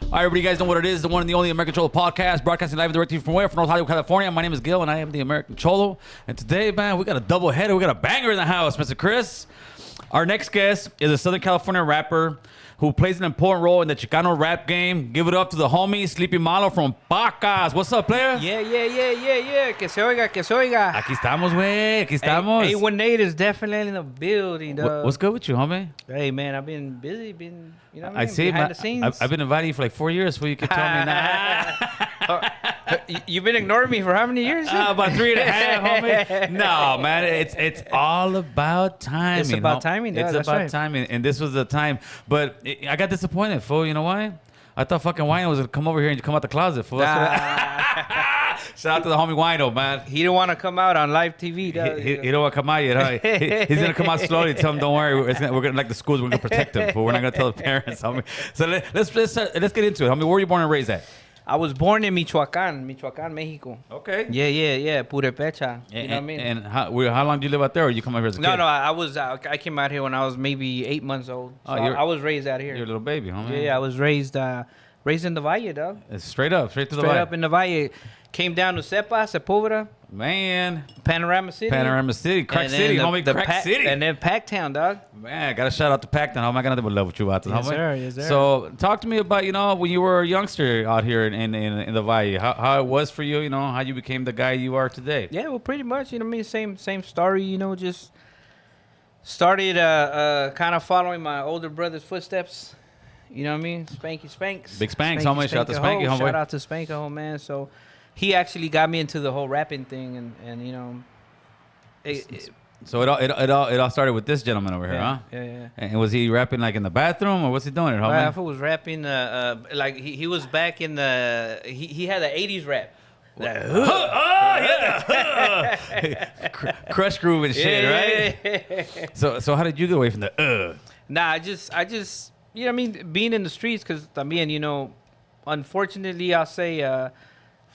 All right, everybody, you guys know what it is. The one and the only American Cholo podcast, broadcasting live and directly from where? From North Hollywood, California. My name is Gil, and I am the American Cholo. And today, man, we got a double header. We got a banger in the house, Mr. Chris. Our next guest is a Southern California rapper who plays an important role in the Chicano rap game. Give it up to the homie, Sleppy Malo from Pacas. What's up, player? Yeah. Que se oiga, que se oiga. Aquí estamos, güey. Aquí estamos. A18 is definitely in the building, dog. What's good with you, homie? Hey, man, I've been busy, you know what I mean? I see, behind the scenes. I've been inviting you for like 4 years, so you can tell me now. You've been ignoring me for how many years? About 3.5, homie. No, man, it's all about timing. It's about timing, dog. It's That's about right. timing, and this was the time. But I got disappointed, fool. You know why? I thought fucking Wino was gonna come over here and come out the closet, fool. Shout out to the homie Wino, man. He didn't want to come out on live TV, dog. He don't want to come out yet, huh? He's gonna come out slowly. Tell him, don't worry. We're gonna like the schools. We're gonna protect him, but we're not gonna tell the parents, homie. So let's get into it, homie. Where were you born and raised at? I was born in Michoacán, Mexico. Okay. Yeah, Purepecha. You know what I mean? And how long do you live out there, or you come out here as a kid? No, I came out here when I was maybe 8 months old. So I was raised out here. You're a little baby, homie. Yeah, I was raised in the Valle, dog. It's straight to the Straight Valle. up in the Valle. Came down to Sepulveda, Man. Panorama City. Crack City, homie. Crack City. And then Packtown, dog. Man, got to shout out to Packtown. How am I going to love with you out there, Yes, homie? sir. Yes, sir. So talk to me about, when you were a youngster out here in the Valle, how it was for you, how you became the guy you are today. Yeah, well, pretty much, you know what I mean? Same story, just started kind of following my older brother's footsteps. You know what I mean? Spanky Spanks. Big Spanks, homie. Shout out to Spanky, homie. Shout out to Spanky, man. So he actually got me into the whole rapping thing, and So it all started with this gentleman over here, huh? Yeah. And was he rapping like in the bathroom, or what's he doing? Well, if it was rapping, like he was back in the he had the 80s rap. Crush groove and shit, right? So how did you get away from the Nah, I just you know what I mean, being in the streets, because también, unfortunately, I'll say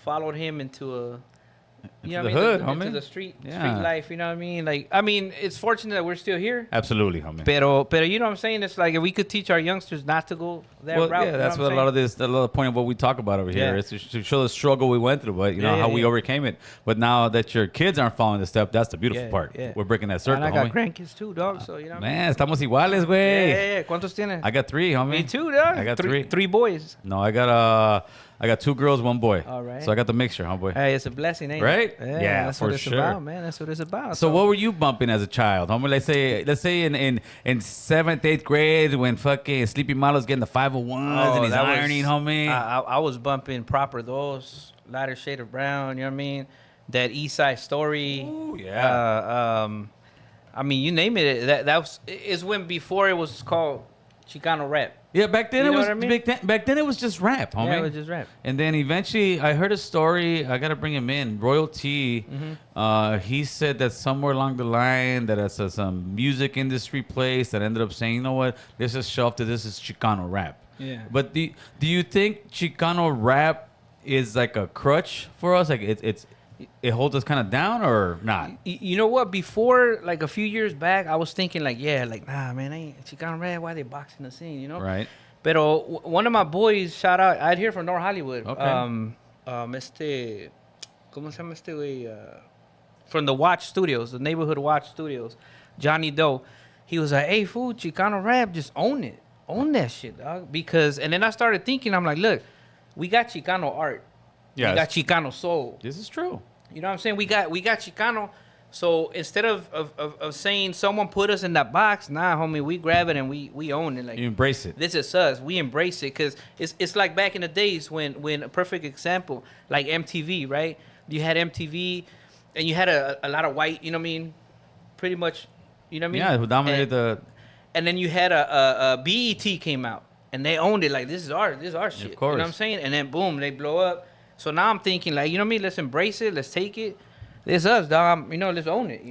followed him into the hood, homie. into the street life, you know what I mean? Like, it's fortunate that we're still here. Absolutely, homie. Pero you know what I'm saying? It's like if we could teach our youngsters not to go that route. Yeah, that's what a lot of the point of what we talk about over here is to show the struggle we went through, but how we overcame it. But now that your kids aren't following the step, that's the beautiful part. Yeah. We're breaking that circle, and I got homie. grandkids too, dog. So Man, estamos iguales, güey. Yeah. ¿Cuántos tienes? I got 3, homie. Me too, dog. I got 3. 3 boys. No, I got 2 girls, 1 boy. All right. So I got the mixture, homeboy. Hey, it's a blessing, ain't Right? it? Yeah, that's for what it's sure. about, man. That's what it's about. So what were you bumping as a child, homie? Let's say in 7th, 8th grade when fucking Sleppy Malo's getting the 501s and he's ironing, homie. I was bumping Proper Those, Lighter Shade of Brown, you know what I mean? That East Side Story. Ooh, yeah. You name it. That was when before it was called Chicano rap. Yeah, back then You know it was what I mean? back then it was just rap, homie. Yeah, it was just rap. And then eventually I heard a story. I gotta bring him in. Royalty. He said that somewhere along the line that it's some music industry place that ended up saying, you know what, this is shelved to this is Chicano rap. Yeah. But do you think Chicano rap is like a crutch for us? Like it holds us kind of down or not? You know what? Before, like a few years back, I was thinking nah, man, ain't Chicano rap. Why they boxing the scene, Right. Pero one of my boys, shout out, I'd hear from North Hollywood. Okay. ¿Cómo se llama este güey? From the Watch Studios, the neighborhood Watch Studios, Johnny Doe. He was like, hey, fool, Chicano rap, just own it. Own that shit, dog. And then I started thinking, I'm like, look, we got Chicano art. Yes. We got Chicano soul. This is true. You know what I'm saying? We got Chicano. So instead of saying someone put us in that box, nah, homie, we grab it and we own it. Like, You embrace it. this is us. We embrace it because it's like back in the days when a perfect example, like MTV, right? You had MTV and you had a lot of white, you know what I mean? Pretty much, you know what I mean? Yeah, who dominated And then you had a BET came out and they owned it like this is our shit. Of course. You know what I'm saying? And then boom, they blow up. So now I'm thinking like, you know what I mean? Let's embrace it. Let's take it. It's us, dog. Let's own it,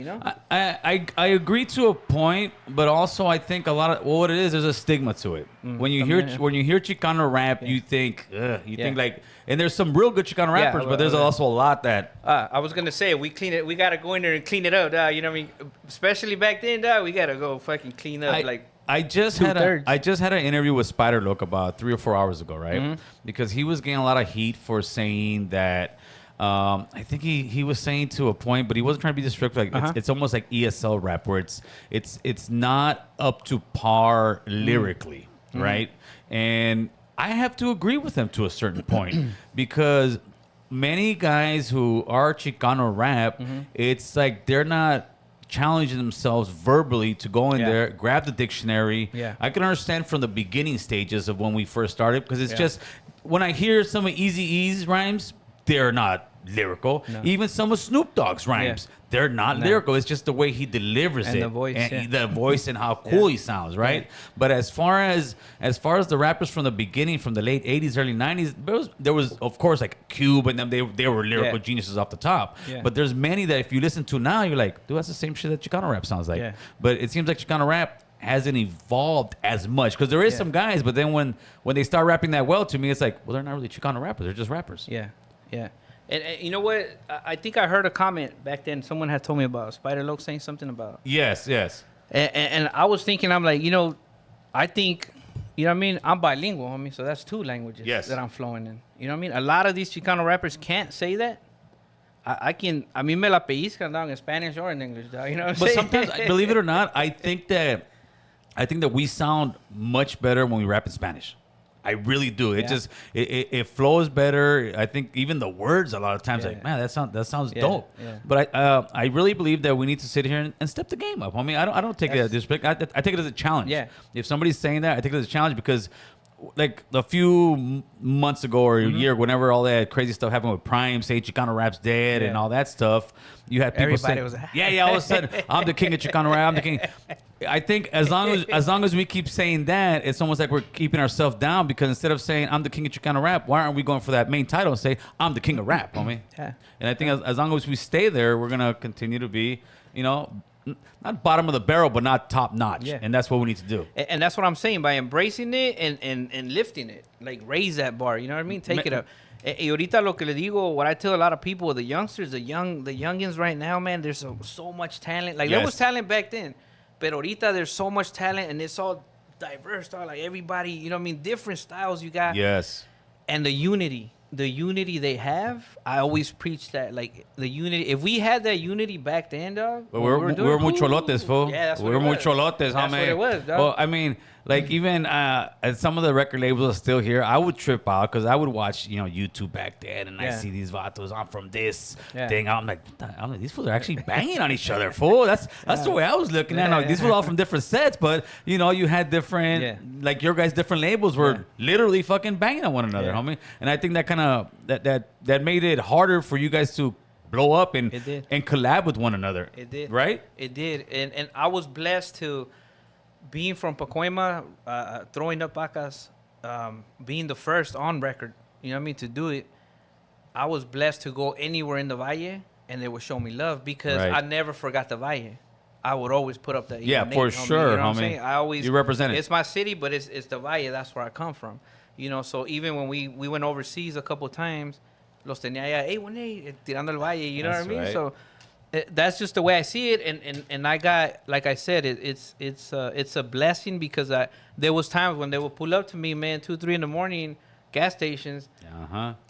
I agree to a point, but also I think a lot of what it is, there's a stigma to it. When you hear Chicano rap, you think think like, and there's some real good Chicano rappers, but there's also a lot that. I was gonna say we clean it. We gotta go in there and clean it up, dog. You know what I mean? Especially back then, dog. We gotta go fucking clean up. I just had Two-thirds. an interview with Spider Look about 3 or 4 hours ago, right? Mm-hmm. Because he was getting a lot of heat for saying that. I think he was saying to a point, but he wasn't trying to be disrespectful. Like it's almost like ESL rap, where it's not up to par lyrically, right? And I have to agree with him to a certain point because many guys who are Chicano rap, it's like they're not challenging themselves verbally to go in there, grab the dictionary. Yeah. I can understand from the beginning stages of when we first started because it's Yeah. just when I hear some of Eazy-E's rhymes, they're not lyrical. No. Even some of Snoop Dogg's rhymes, they're not lyrical. It's just the way he delivers And it, the voice, and the voice, and how cool he sounds, right? But as far as the rappers from the beginning, from the late '80s, early '90s, there was of course like Cube, and them they were lyrical geniuses off the top. Yeah. But there's many that if you listen to now, you're like, dude, that's the same shit that Chicano rap sounds like. Yeah. But it seems like Chicano rap hasn't evolved as much because there is some guys, but then when they start rapping that well, to me, it's like, well, they're not really Chicano rappers; they're just rappers. Yeah, yeah. And you know what? I think I heard a comment back then. Someone had told me about Spider Loc saying something about. Yes. And I was thinking, I'm like, I think, you know what I mean? I'm bilingual, homie. So that's 2 languages that I'm flowing in. You know what I mean? A lot of these Chicano rappers can't say that. I can, a mí me la pellizcan down in Spanish or in English, dog. You know what I'm But saying? sometimes, believe it or not, I think that we sound much better when we rap in Spanish. I really do. It just it flows better. I think even the words a lot of times man, that sounds dope. Yeah. But I really believe that we need to sit here and step the game up. I mean, I don't take it as disrespect. I take it as a challenge. Yeah. If somebody's saying that, I take it as a challenge because like a few months ago or a year, whenever all that crazy stuff happened with Prime, say Chicano rap's dead and all that stuff, you had people Everybody say, was all of a sudden, I'm the king of Chicano rap. I'm the king. I think as long as we keep saying that, it's almost like we're keeping ourselves down because instead of saying I'm the king of Chicano rap, why aren't we going for that main title and say I'm the king of rap, homie? Yeah. And I think as long as we stay there, we're gonna continue to be, not bottom of the barrel, but not top notch. Yeah. And that's what we need to do. And that's what I'm saying by embracing it and lifting it, like raise that bar. You know what I mean? Take it up. Y ahorita lo que le digo, what I tell a lot of people, the youngsters, the youngins right now, man, there's so much talent. Like there was talent back then, but ahorita there's so much talent and it's all diverse. Dog. Like everybody, you know what I mean? Different styles you got. Yes. And the unity they have, I always preach that, like the unity. If we had that unity back then, dog, But we're muy cholotes, fool. Yeah, that's what we're it muy was. cholotes, That's homie. what it was, dog. Well, I mean, like even as some of the record labels are still here, I would trip out because I would watch, YouTube back then, and I see these vatos. I'm from this thing. I'm like, these fools are actually banging on each other, fool. That's the way I was looking at it. Like, these fools all from different sets, but you had different, like your guys' different labels were literally fucking banging on one another, homie. And I think that kind of that made it harder for you guys to blow up and collab with one another. It did. Right? It did. And I was blessed to, being from Pacoima, throwing up vacas, being the first on record, you know what I mean, to do it. I was blessed to go anywhere in the Valle and they would show me love because I never forgot the Valle. I would always put up that. Yeah, name, for homie, sure, you know what I'm homie. saying? I always, you represent it. It's my city, but it's the Valle. That's where I come from. So even when we went overseas a couple of times, los tenía allá, hey, tirando el Valle, you know what I mean? Right. So that's just the way I see it, and I got, like I said, it's a blessing because there was times when they would pull up to me, man, 2, 3 in the morning, gas stations,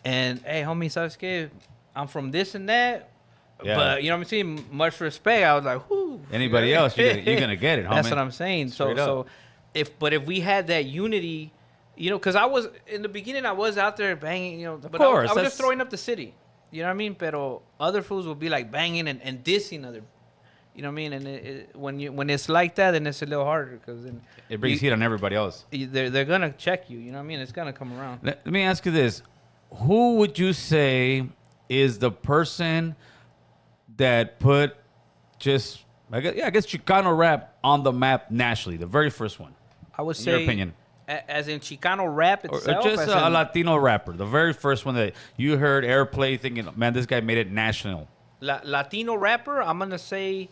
and hey, homie, sabes que I'm from this and that, but you know what I'm saying? Much respect. I was like, whoo. Anybody else, you're gonna get it, homie. That's what I'm saying. So if we had that unity, because I was in the beginning, I was out there banging, but course, I was just throwing up the city. You know what I mean? Pero other fools will be like banging and dissing other. You know what I mean? And when it's like that, then it's a little harder because then it brings heat on everybody else. They're gonna check you. You know what I mean? It's gonna come around. Let me ask you this: who would you say is the person that put I guess Chicano rap on the map nationally? The very first one. I would in say, your opinion. As in Chicano rap itself, or just a Latino rapper, the very first one that you heard airplay, thinking, man, this guy made it national. Latino rapper, I'm gonna say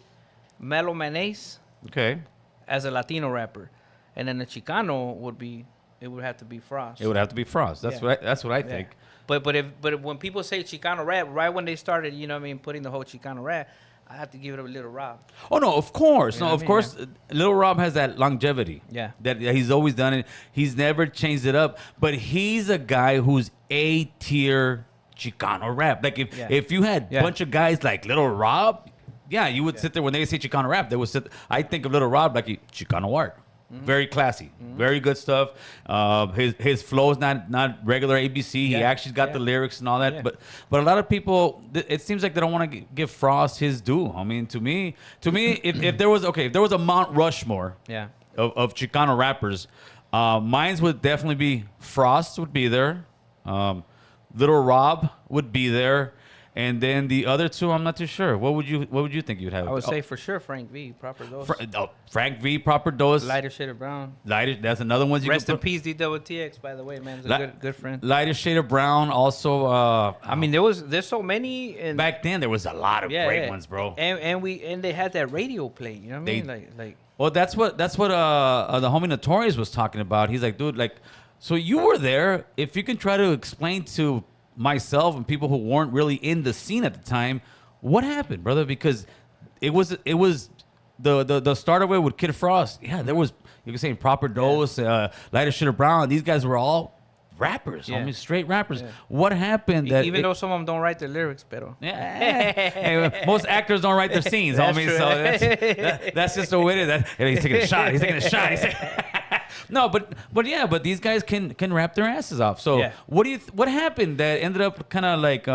Melo Menace. Okay. As a Latino rapper, and then the Chicano it would have to be Frost. It would have to be Frost. That's what I think. But when people say Chicano rap, right when they started, you know what I mean, putting the whole Chicano rap, I have to give it a Little Rob. Oh no, of course, You know no, what of I mean? course. Little Rob has that longevity. Yeah. that he's always done it. He's never changed it up. But he's a guy who's A tier Chicano rap. Like Yeah. if you had a Yeah. bunch of guys like Little Rob, yeah, you would sit there when they say Chicano rap. They would sit. I think of Little Rob like Chicano art. Very classy, very good stuff. His flow is not regular ABC. He Yeah. actually's got Yeah. the lyrics and all that. Yeah. But a lot of people, it seems like they don't want to give Frost his due. I mean, to me, if there was a Mount Rushmore Yeah. of Chicano rappers, mine would definitely be Frost would be there, Little Rob would be there, and then the other two I'm not too sure. What would you think you'd have? I would say for sure Frank V. Proper dose. Frank V. Proper Dose. Lighter shade of brown. Lighter. That's another one you Rest could in put. peace, DWTX. By the way, man, he's a good friend. Lighter shade of brown. Also, I mean, there's so many. And back then there was a lot of great ones, bro. And they had that radio play. You know what I mean? Like. Well, that's what the homie Notorious was talking about. He's like, dude, like, so you were there. If you can try to explain to myself and people who weren't really in the scene at the time, what happened, brother? Because it was the start of it with Kid Frost. Yeah, there was, you could say, Proper Dose, Lighter Shit of Brown. These guys were all rappers, homie, straight rappers. Yeah. What happened? That Even though some of them don't write the lyrics, pero. yeah. Hey, most actors don't write their scenes, That's homie. true. So that's just the way it is. He's taking a shot. He's taking a shot. No, but these guys can rap their asses off. So Yeah. what happened that ended up kind of like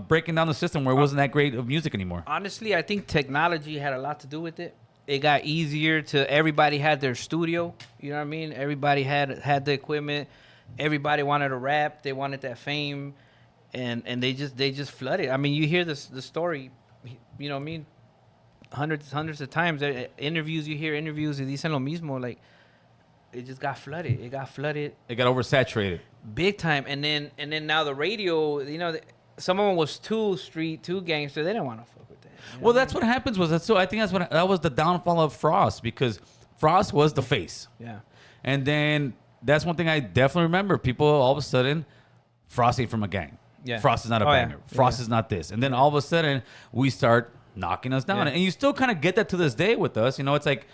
breaking down the system where it wasn't that great of music anymore? Honestly, I think technology had a lot to do with it. It got easier to everybody had their studio. You know what I mean? Everybody had the equipment. Everybody wanted to rap. They wanted that fame, and they just flooded. I mean, you hear the story. You know what I mean? Hundreds of times. Interviews, you hear interviews, y dicen lo mismo. Like, it just got flooded. It got flooded. It got oversaturated. Big time. And then now the radio, some of them was too street, too gangster. They didn't want to fuck with that. You know Well, that's what happens. I think that was the downfall of Frost, because Frost was the face. Yeah. And then that's one thing I definitely remember. People all of a sudden, Frost ain't from a gang. Yeah. Frost is not a Oh, yeah. banger. Frost Yeah. is not this. And then all of a sudden, we start knocking us down. Yeah. And you still kind of get that to this day with us. It's like,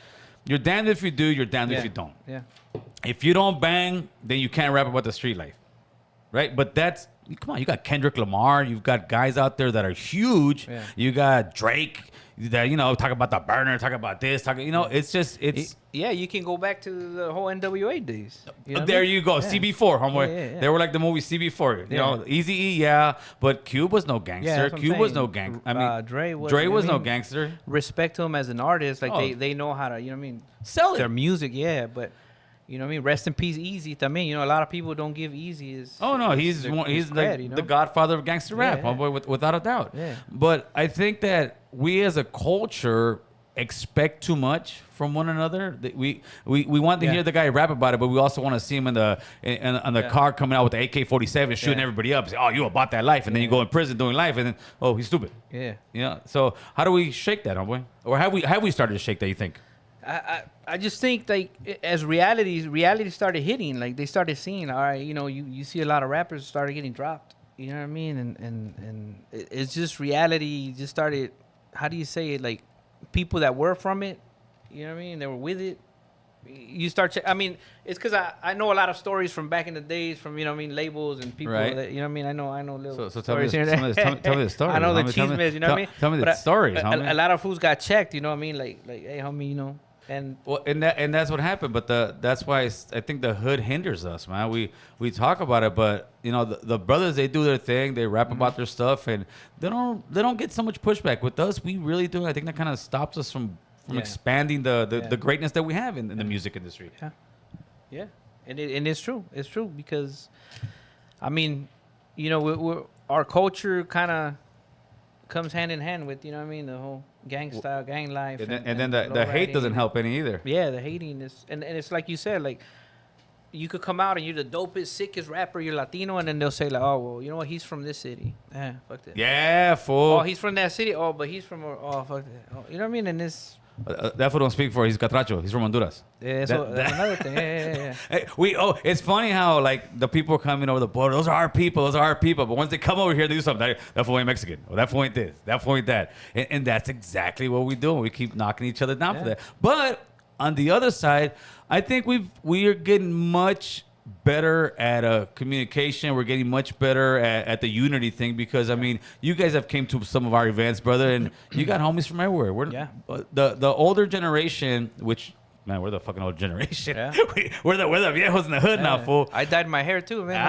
you're damned if you do, you're damned if Yeah. you don't. Yeah. If you don't bang, then you can't rap about the street life. Right? But come on, you got Kendrick Lamar. You've got guys out there that are huge. Yeah. You got Drake that, talk about the burner, talk about this, it's... Yeah, you can go back to the whole NWA days. You know what I There mean? you go, Yeah. CB4, homeboy. Yeah. They were like the movie CB4. Yeah. Easy E, yeah, but Cube was no gangster. that's what I'm Cube was saying. no gang. I mean, Dre was. Dre I was no mean, gangster. Respect to him as an artist. Like Oh. they know how to, you know what I mean? Sell Their it. music, yeah, but you know what I mean? Rest in peace, Easy. I mean, a lot of people don't give Easy his. Oh no, his he's cred, like the godfather of gangster rap, Yeah. homeboy, without a doubt. Yeah. But I think that we as a culture expect too much from one another. That we want to Yeah. hear the guy rap about it, but we also want to see him in the Yeah. car coming out with the AK-47 shooting Yeah. everybody up. Say, oh, you about that life, and then you go in prison doing life, and then he's stupid. Yeah. So how do we shake that, homeboy? Or have we started to shake that? You think? I just think like as reality started hitting, like they started seeing, all right, you see a lot of rappers started getting dropped. You know what I mean? And it's just reality just started, how do you say it? Like people that were from it, you know what I mean? They were with it. You start, I mean, it's because I know a lot of stories from back in the days from, labels and people Right. that, you know what I mean? I know little So tell me stories this- here tell and me there. this- tell me the stories, I know the homie. Tell me- chismes, you know what I mean? tell me the But stories, a homie. lot of fools got checked, you know what I mean? Like hey, homie, and Well, and that's what happened. But that's why I think the hood hinders us, man. We talk about it, but the brothers, they do their thing. They rap about their stuff, and they don't get so much pushback. With us, we really do. I think that kind of stops us from Yeah. expanding the Yeah. greatness that we have in the music industry. Yeah, and it's true. It's true because, I mean, our culture kind of comes hand in hand with, the whole gang style, gang life, And then the hate doesn't help any either. Yeah, the hating is, and it's like you said, like you could come out and you're the dopest, sickest rapper, you're Latino, and then they'll say like, oh well, you know what, he's from this city. Fuck that. Yeah, fool. Oh, he's from that city. Oh, but he's from. Oh, fuck that. Oh, you know what I mean? And it's. That fool don't speak for. He's Catracho. He's from Honduras. Yeah, so that's another thing. Yeah. Hey, it's funny how like the people coming over the border, those are our people, but once they come over here, they do something. That fool ain't Mexican, or that fool ain't this, that fool ain't that, and that's exactly what we do. We keep knocking each other down for that. But on the other side, I think we are getting much better at communication. We're getting much better at the unity thing because I mean, you guys have came to some of our events, brother, and you got homies from everywhere. The older generation, which. Man, we're the fucking old generation. Yeah. we're the viejos in the hood now, fool. I dyed my hair too, man.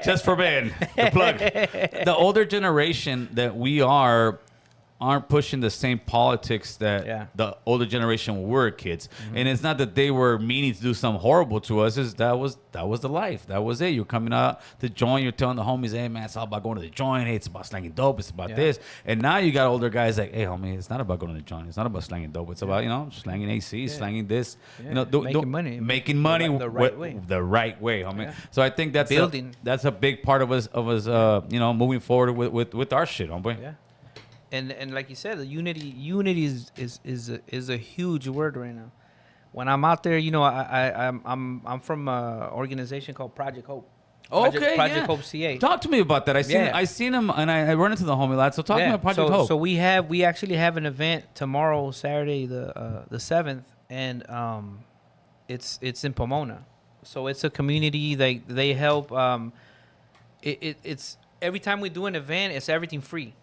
Just for men. The plug. The older generation that we aren't pushing the same politics that the older generation were kids. Mm-hmm. And it's not that they were meaning to do something horrible to us. That was the life. That was it. You're coming out to join. You're telling the homies, hey, man, it's all about going to the joint. Hey, it's about slanging dope. It's about this. And now you got older guys like, hey, homie, it's not about going to the joint. It's not about slanging dope. It's about, slanging AC, slanging this. Yeah. Making money the right way. The right way, homie. Yeah. So I think that's a big part of us moving forward with our shit, homie. Yeah. And like you said, the unity is a huge word right now. When I'm out there, I'm from an organization called Project Hope. Project Hope CA. Talk to me about that. I seen him and I run into the homie lad. So talk to me about Project Hope. So we actually have an event tomorrow, Saturday the 7th, and it's in Pomona. So it's a community they help. It's every time we do an event, it's everything free.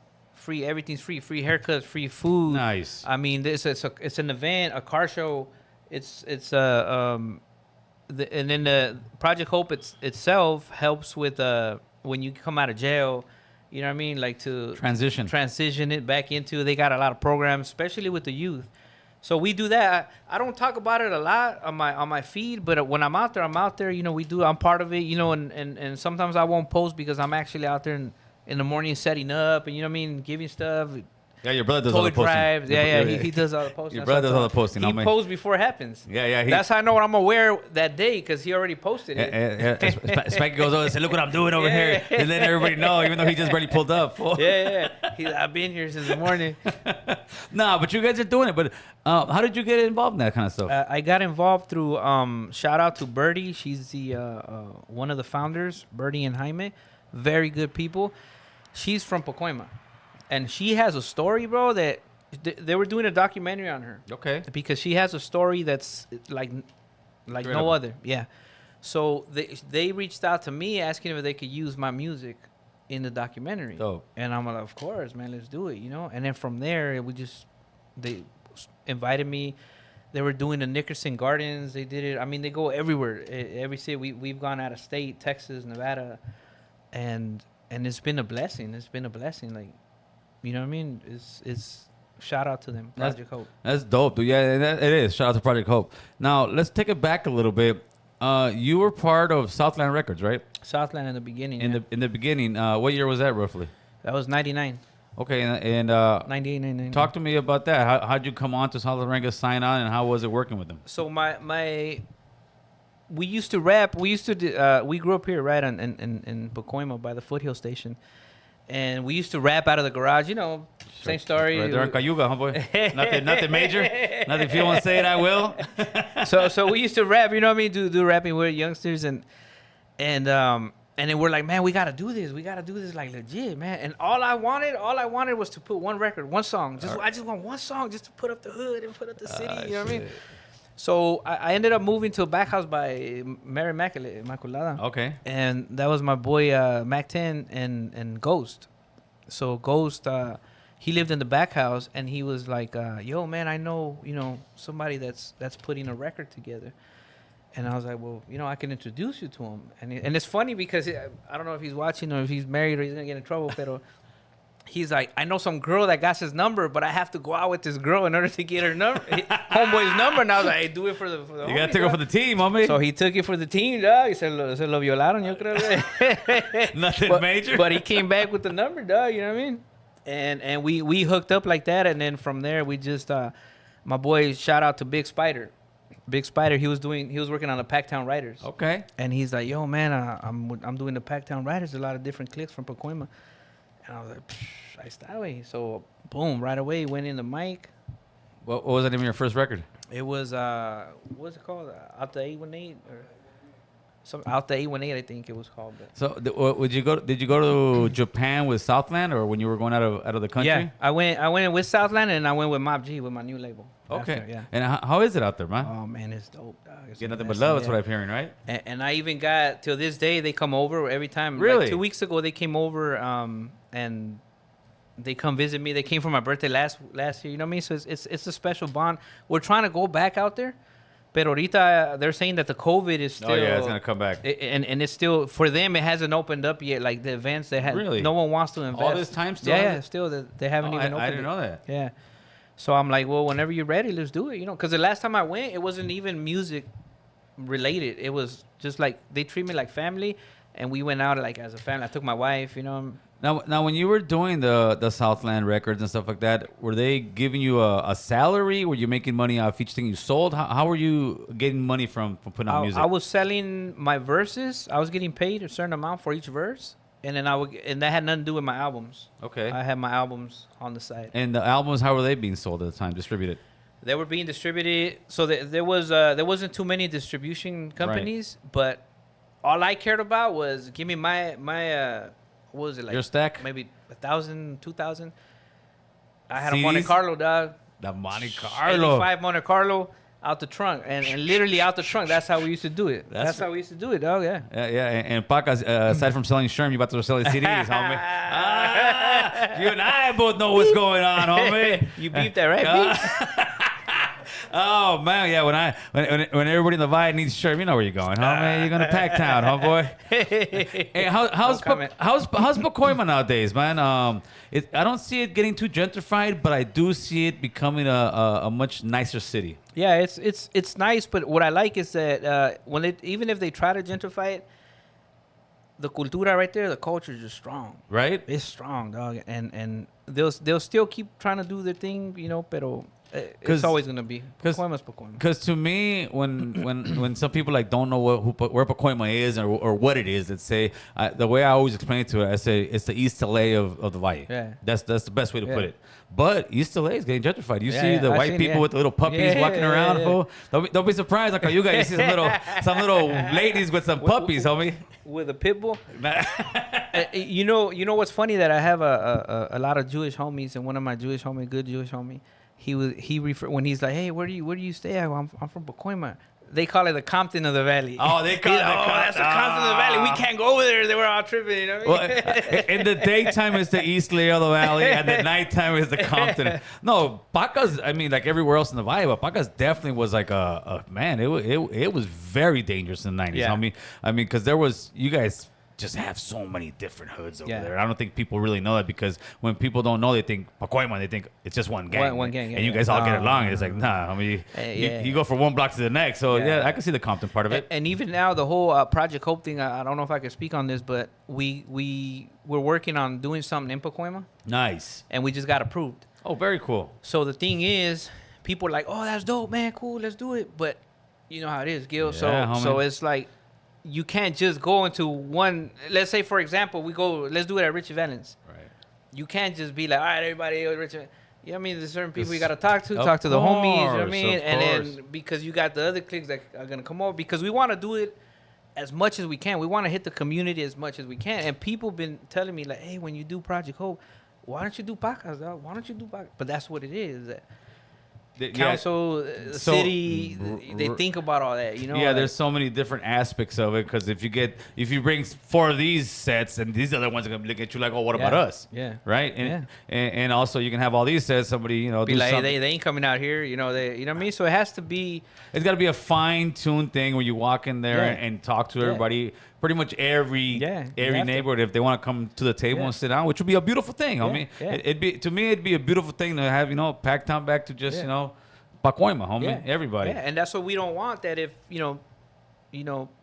Everything's free haircuts, free food. Nice. I mean, it's an event, a car show. And then the Project Hope itself helps with when you come out of jail, you know what I mean, like to transition it back into. They got a lot of programs, especially with the youth. So we do that. I don't talk about it a lot on my feed, but when I'm out there. I'm part of it. And sometimes I won't post because I'm actually out there in the morning setting up and giving stuff. Yeah, your brother does all the posting. Drives. Yeah, he does all the posting. Your brother does all the posting. He posts before it happens. Yeah. That's how I know what I'm aware that day because he already posted it. Spanky goes over and says, look what I'm doing over here. And then everybody know, even though he just barely pulled up. I've been here since the morning. Nah, but you guys are doing it. But how did you get involved in that kind of stuff? I got involved through, shout out to Birdie. She's the one of the founders, Birdie and Jaime. Very good people. She's from Pacoima. And she has a story, bro, that they were doing a documentary on her. Okay. Because she has a story that's like no other. Yeah. So they reached out to me asking if they could use my music in the documentary. Oh. And I'm like, of course, man, let's do it, And then from there, they invited me. They were doing the Nickerson Gardens. They did it. I mean, they go everywhere. Every city. We've gone out of state, Texas, Nevada. And it's been a blessing. Like, you know what I mean? It's shout out to them, Project Hope. That's dope, dude. Yeah, it is. Shout out to Project Hope. Now, let's take it back a little bit. You were part of Southland Records, right? Southland in the beginning. In the beginning. What year was that, roughly? That was 99. Okay, and 98, 99. Talk to me about that. How'd you come on to Southland Records, sign on, and how was it working with them? So we used to rap. We grew up here, right, in Pacoima by the Foothill Station. And we used to rap out of the garage, same story. Right there in Cayuga, homeboy. nothing major. Nothing. If you want to say it, I will. So we used to rap, you know what I mean? Do rapping with youngsters and then we're like, man, we gotta do this. We gotta do this like legit, man. And all I wanted was to put one record, one song. I just want one song just to put up the hood and put up the city. You know what I mean? So I ended up moving to a back house by Mary Immaculada. Okay. And that was my boy Mac 10 and Ghost. So Ghost, he lived in the back house and he was like, yo, man, I know, somebody that's putting a record together. And I was like, well, I can introduce you to him. And it's funny because I don't know if he's watching or if he's married or he's going to get in trouble, pero he's like, I know some girl that got his number, but I have to go out with this girl in order to get her number, homeboy's number. And I was like, hey, do it for the you got to take it for the team, homie. So he took it for the team, dog. He said, lo violaron, yo creo. Nothing major. But he came back with the number, dog. You know what I mean? And we hooked up like that. And then from there, we just, my boy, shout out to Big Spider. Big Spider, he was working on the Packtown Riders. Okay. And he's like, yo, man, I'm doing the Packtown Riders. A lot of different clicks from Pacoima. And I was like, I start away. So, boom, right away, went in the mic. What was the name of your first record? It was what's it called? Out the 818 or some Out the 818, I think it was called. But. So would you go? Did you go to Japan with Southland, or when you were going out of the country? Yeah, I went with Southland, and I went with Mob G with my new label. Okay. After, yeah. And how is it out there, man? Oh man, it's dope, dog. It's Get nothing amazing, but love. That's yeah. what I'm hearing, right? And I even got till this day they come over every time. Really? Like 2 weeks ago they came over and they come visit me. They came for my birthday last year. You know what I mean? So it's a special bond. We're trying to go back out there, but ahorita they're saying that the COVID is still. Oh yeah, it's gonna come back. And it's still for them. It hasn't opened up yet. Like the events they had. Really? No one wants to invest. All this time still. Yeah, still they haven't even opened. I didn't it. know that. Yeah. So I'm like, well, whenever you're ready, let's do it. You know, because the last time I went, it wasn't even music related. It was just like they treat me like family, and we went out like as a family. I took my wife. You know. Now, when you were doing the Southland records and stuff like that, were they giving you a salary? Were you making money off each thing you sold? How were you getting money from putting out music? I was selling my verses. I was getting paid a certain amount for each verse, and then and that had nothing to do with my albums. Okay. I had my albums on the side. And the albums, how were they being sold at the time, distributed? They were being distributed, so there wasn't too many distribution companies, but all I cared about was give me my what was it like? Your stack? Maybe 1,000, 2,000. I had CDs? a Monte Carlo, dog. The Monte Carlo. 85 Monte Carlo out the trunk, and literally out the trunk. That's how we used to do it. That's how we used to do it, dog. Yeah. Yeah. And Pacas, aside from selling Sherm, you about to sell CDs, homie. You and I both know what's going on, homie. You beeped that, right? Beep? Oh man, yeah. When everybody in the Vibe needs Sherm, you know where you're going, homie. You're gonna Pack Town, homeboy. Hey, how's Pacoima nowadays, man? I don't see it getting too gentrified, but I do see it becoming a much nicer city. Yeah, it's nice, but what I like is that even if they try to gentrify it, the cultura right there, the culture is just strong. Right? It's strong, dog, and they'll still keep trying to do their thing, you know, pero it's always gonna be Pacoima's Pacoima. Because to me, when some people like don't know where Pacoima is or what it is, let's say the way I always explain it to it, I say it's the East LA of the Valle. Yeah, that's the best way to put it. But East LA is getting gentrified. You see the white people with the little puppies walking around. Fool. Don't be surprised like you guys. You see some little ladies with some puppies, homie. With a pit bull. You know what's funny, that I have a lot of Jewish homies, and one of my good Jewish homie, when he's like, hey, where do you stay at? Well, I'm from Pacoima. They call it the Compton of the Valley. Oh, they call it that's the Compton of the Valley. We can't go over there. They were all tripping. You know what I mean? Well, in the daytime, it's the East Layer of the Valley, and the nighttime is the Compton. No, Pacas, I mean, like everywhere else in the Valley, but Pacas definitely was like a man. It was very dangerous in the 90s. Yeah. I mean, because there was, you guys just have so many different hoods over there. I don't think people really know that, because when people don't know, they think Pacoima, they think it's just one gang. One gang, and you guys all get along. And it's like, nah, I mean, you go from one block to the next. So, yeah, I can see the Compton part of it. And even now, the whole Project Hope thing, I don't know if I can speak on this, but we're working on doing something in Pacoima. Nice. And we just got approved. Oh, very cool. So the thing is, people are like, oh, that's dope, man, cool, let's do it. But you know how it is, Gil. Yeah, so it's like, you can't just go into one. Let's say, for example, let's do it at Richie Valens. Right. You can't just be like, all right, everybody, Richie. You know what I mean? There's certain people you got to talk to the homies. You know what I mean? And then because you got the other cliques that are going to come over, because we want to do it as much as we can. We want to hit the community as much as we can. And people been telling me like, hey, when you do Project Hope, why don't you do podcasts, dog? Why don't you do podcasts? But that's what it is. Council, city, they think about all that, you know. Yeah, there's so many different aspects of it, because if you bring 4 of these sets, and these other ones are gonna look at you like, oh, what about us? Yeah, right. And also you can have all these sets. Somebody be like, hey, they ain't coming out here. You know, you know what I mean. So it has to be. It's got to be a fine-tuned thing where you walk in there and talk to everybody. Pretty much every neighborhood, if they want to come to the table and sit down, which would be a beautiful thing. I mean, it'd be a beautiful thing to have, Pack Town back to just Pacoima, homie, everybody. Yeah, and that's what we don't want. That if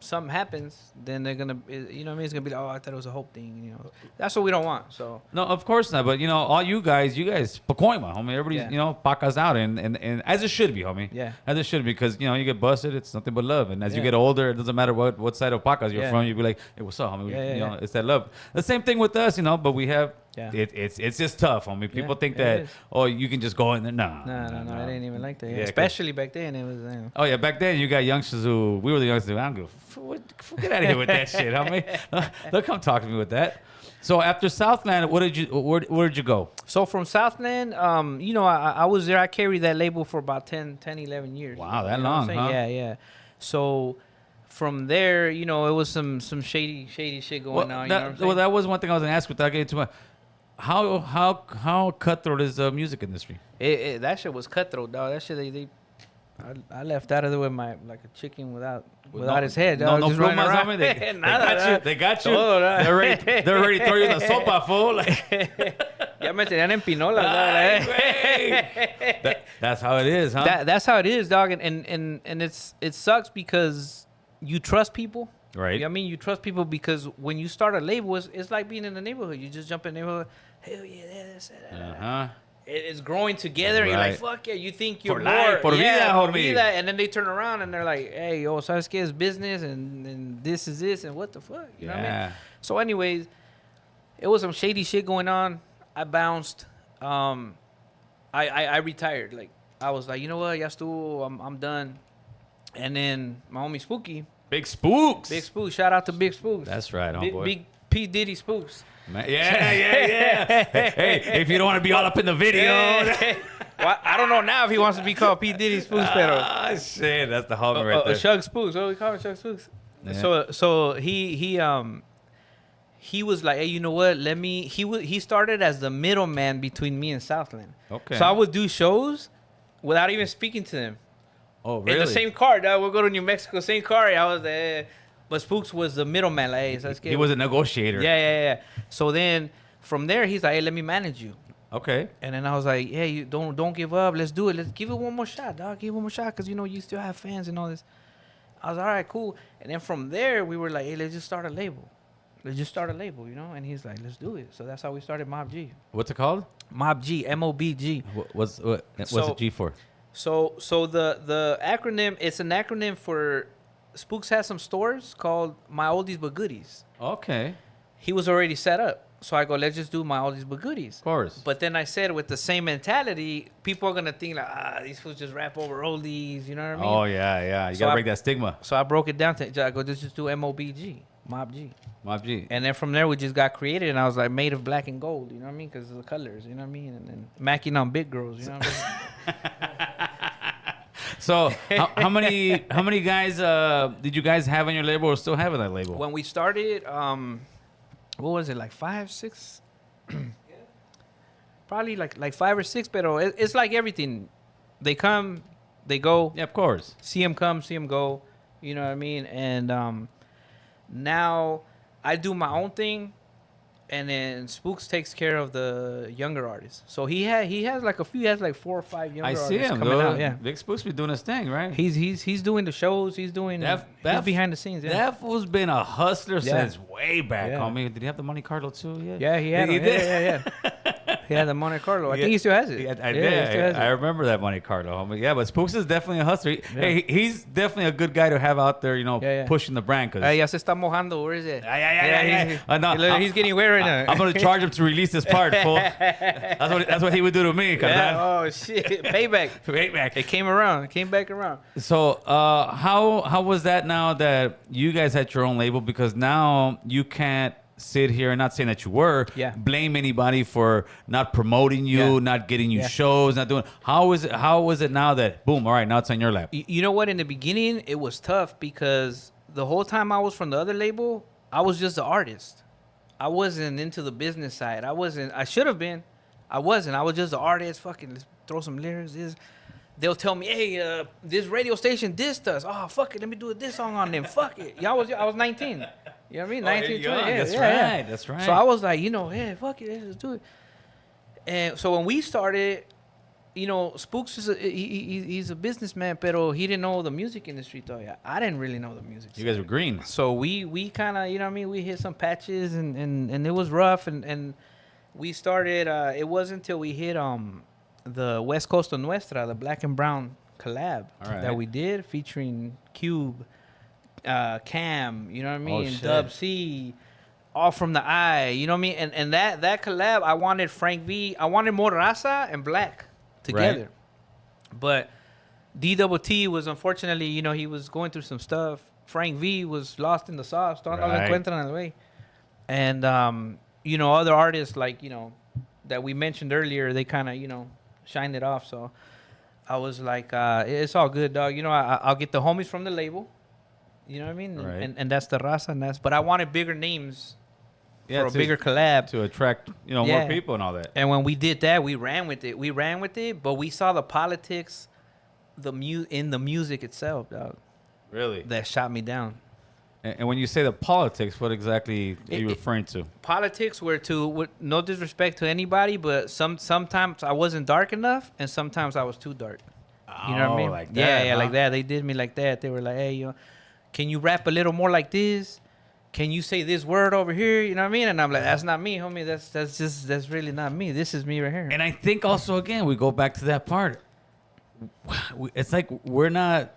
something happens, then they're gonna, what I mean, it's gonna be like, oh, I thought it was a hope thing. That's what we don't want. So no, of course not. But all you guys, Pacoima, homie, everybody's Pacas out, and as it should be, homie. Yeah, as it should be, because you get busted, it's nothing but love. And as you get older, it doesn't matter what side of Pacas you're from. You be like, hey, what's up, homie? It's that love. The same thing with us, but we have Yeah. It's just tough, homie. People think it that is. you can just go in there. No, No, it ain't even like that. Yeah. Yeah, 'cause- Especially back then, it was. Oh yeah, back then you got youngsters who we were the youngsters. I don't give get out of here with that shit, homie. They'll come talk to me with that. So after Southland, where did you go? So from Southland, I was there. I carried that label for about 10, 11 years. Wow, that You know what I'm long, saying? huh? Yeah. So from there, it was some shady shit going on. You know what I'm saying? That was one thing I was gonna ask without getting too much. How cutthroat is the music industry? That shit was cutthroat, dog. That shit I left out of there with like a chicken without his head. Dog. No just running plumas, around. homie. They Nada, got you. dog. They got you. Todo, dog. They're ready to throw you in the sopa, fool. Like, Ya me tenían en pinola, dog. ay, güey. That's how it is, huh? That's how it is, dog. And it sucks because you trust people. Right. You know what I mean? You trust people because when you start a label, it's like being in the neighborhood. You just jump in the neighborhood. Hell yeah, that's it. Uh-huh. It's growing together. And you're like, Right. fuck yeah. You think you're For more. life, por vida, por homie. vida. And then they turn around and they're like, hey, yo, ¿sabes qué? It's business and this is this and what the fuck? You know what I mean? So anyways, it was some shady shit going on. I bounced. I retired. Like, I was like, you know what? Ya estuvo. I'm done. And then my homie Spooky. Big Spooks. Big Spooks. Shout out to Big Spooks. That's right, homeboy. Big P. Diddy Spooks. Man, yeah. Hey, if you don't want to be all up in the video. Well, I don't know now if he wants to be called P. Diddy Spooks, pero Ah, shit. That's the homie right there. Shug Spooks. What do we call him? Shug Spooks. Yeah. So he was like, hey, you know what? He started as the middleman between me and Southland. Okay. So I would do shows without even speaking to them. Oh, really? In the same car, dog. We'll go to New Mexico, same car. I was there. But Spooks was the middleman. Like, hey, so He was a negotiator. Yeah. So then from there, he's like, hey, let me manage you. Okay. And then I was like, yeah, you don't give up. Let's do it. Let's give it one more shot, dog. Give it one more shot because, you still have fans and all this. I was all right, cool. And then from there, we were like, hey, let's just start a label. And he's like, let's do it. So that's how we started Mob G. What's it called? Mob G, MOBG. What's the G for? So the acronym, it's an acronym for Spooks has some stores called My Oldies But Goodies. Okay. He was already set up. So I go, let's just do My Oldies But Goodies. Of course. But then I said with the same mentality, people are going to think like, these fools just rap over oldies. You know what I mean? Oh, yeah. You So got to I- break that stigma. So I broke it down to, I go, let's just do MOBG, Mob G. Mob G. And then from there, we just got created, and I was like, made of black and gold, you know what I mean? Because of the colors, you know what I mean? And then macking on big girls, you know what I mean? So how many guys did you guys have on your label or still have on that label? When we started, what was it, like 5, 6? Probably like 5 or 6, but it's like everything. They come, they go. Yeah, of course. See them come, see them go. You know what I mean? And now I do my own thing, and then Spooks takes care of the younger artists. So he has like a few. He has like 4 or 5 younger I artists see him, coming though. out. Yeah, Big Spooks be doing his thing, right? he's doing the shows. He's doing he's behind the scenes. Yeah, That fool's been a hustler Yeah. since way back, Yeah. homie. Did he have the Monte Carlo too? yeah, he had. He Him. did? Yeah. He had the Monte Carlo. I think he still has it. I he still has I it. remember that Monte Carlo, homie. Yeah, but Spooks is definitely a hustler. Yeah. Hey, he's definitely a good guy to have out there, Yeah. pushing the brand. Cause Ya se está mojando. Where is it? Yeah. No, Look, he's getting wet right now. I'm gonna charge him to release this part, fool. That's what he would do to me. Cause Oh shit! Payback. Payback. It came around. It came back around. So, how was that now that you guys had your own label? Because now you can't sit here and not saying that you were, blame anybody for not promoting you, not getting you shows, not doing. How is it now that boom? All right, now it's on your lap. You know what? In the beginning, it was tough because the whole time I was from the other label, I was just an artist. I wasn't into the business side. I should have been. I wasn't. I was just an artist. Fucking let's throw some lyrics. They'll tell me, hey, this radio station dissed us. Oh, fuck it. Let me do a diss song on them. Fuck it. I was 19. You know what I mean? 19, 20. Yeah, That's right. So I was like, hey, fuck it. Let's do it. And so when we started, Spooks is he's a businessman, pero he didn't know the music industry todavía. I didn't really know the music. You guys were green. So we kind of, you know what I mean? We hit some patches and it was rough. And we started, it wasn't until we hit the West Coast of Nuestra, the Black and Brown collab that we did featuring Cube, Cam, you know what I mean? shit. Dub C, all from the eye. You know what I mean? And that collab, I wanted Frank V. I wanted more Raza and Black together. Right. But DWT was unfortunately, you know, he was going through some stuff. Frank V was lost in the sauce. No lo Right. encuentran el güey. And, you know, other artists like, you know, that we mentioned earlier, they kind of, you know, shined it off. So I was like, it's all good, dog. You know, I'll get the homies from the label. You know what I mean? Right. And that's the Raza. And that's, but I wanted bigger names for a to- bigger collab. to attract more Yeah. people and all that. And when we did that, we ran with it. We ran with it, but we saw the politics, in the music itself, dog. Really. That shot me down. And when you say the politics, what exactly are you referring to? Politics were with no disrespect to anybody, but sometimes I wasn't dark enough, and sometimes I was too dark. You know what I mean? Like yeah, that, yeah, huh? like that. They did me like that. They were like, "Hey, you know, can you rap a little more like this? Can you say this word over here?" You know what I mean? And I'm like, "That's not me, homie. That's really not me. This is me right here." And I think also again we go back to that part. It's like we're not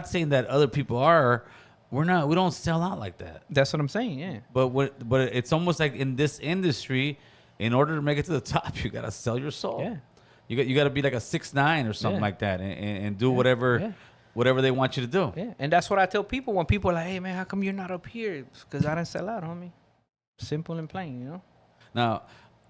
saying that other people are. We don't sell out like that. That's what I'm saying. Yeah. But it's almost like in this industry, in order to make it to the top, you gotta sell your soul. Yeah. You gotta be like a 6ix9ine or something Yeah. like that, and do whatever Yeah. whatever they want you to do. Yeah, and that's what I tell people when people are like, "Hey, man, how come you're not up here?" Because I didn't sell out, homie. Simple and plain, you know. Now,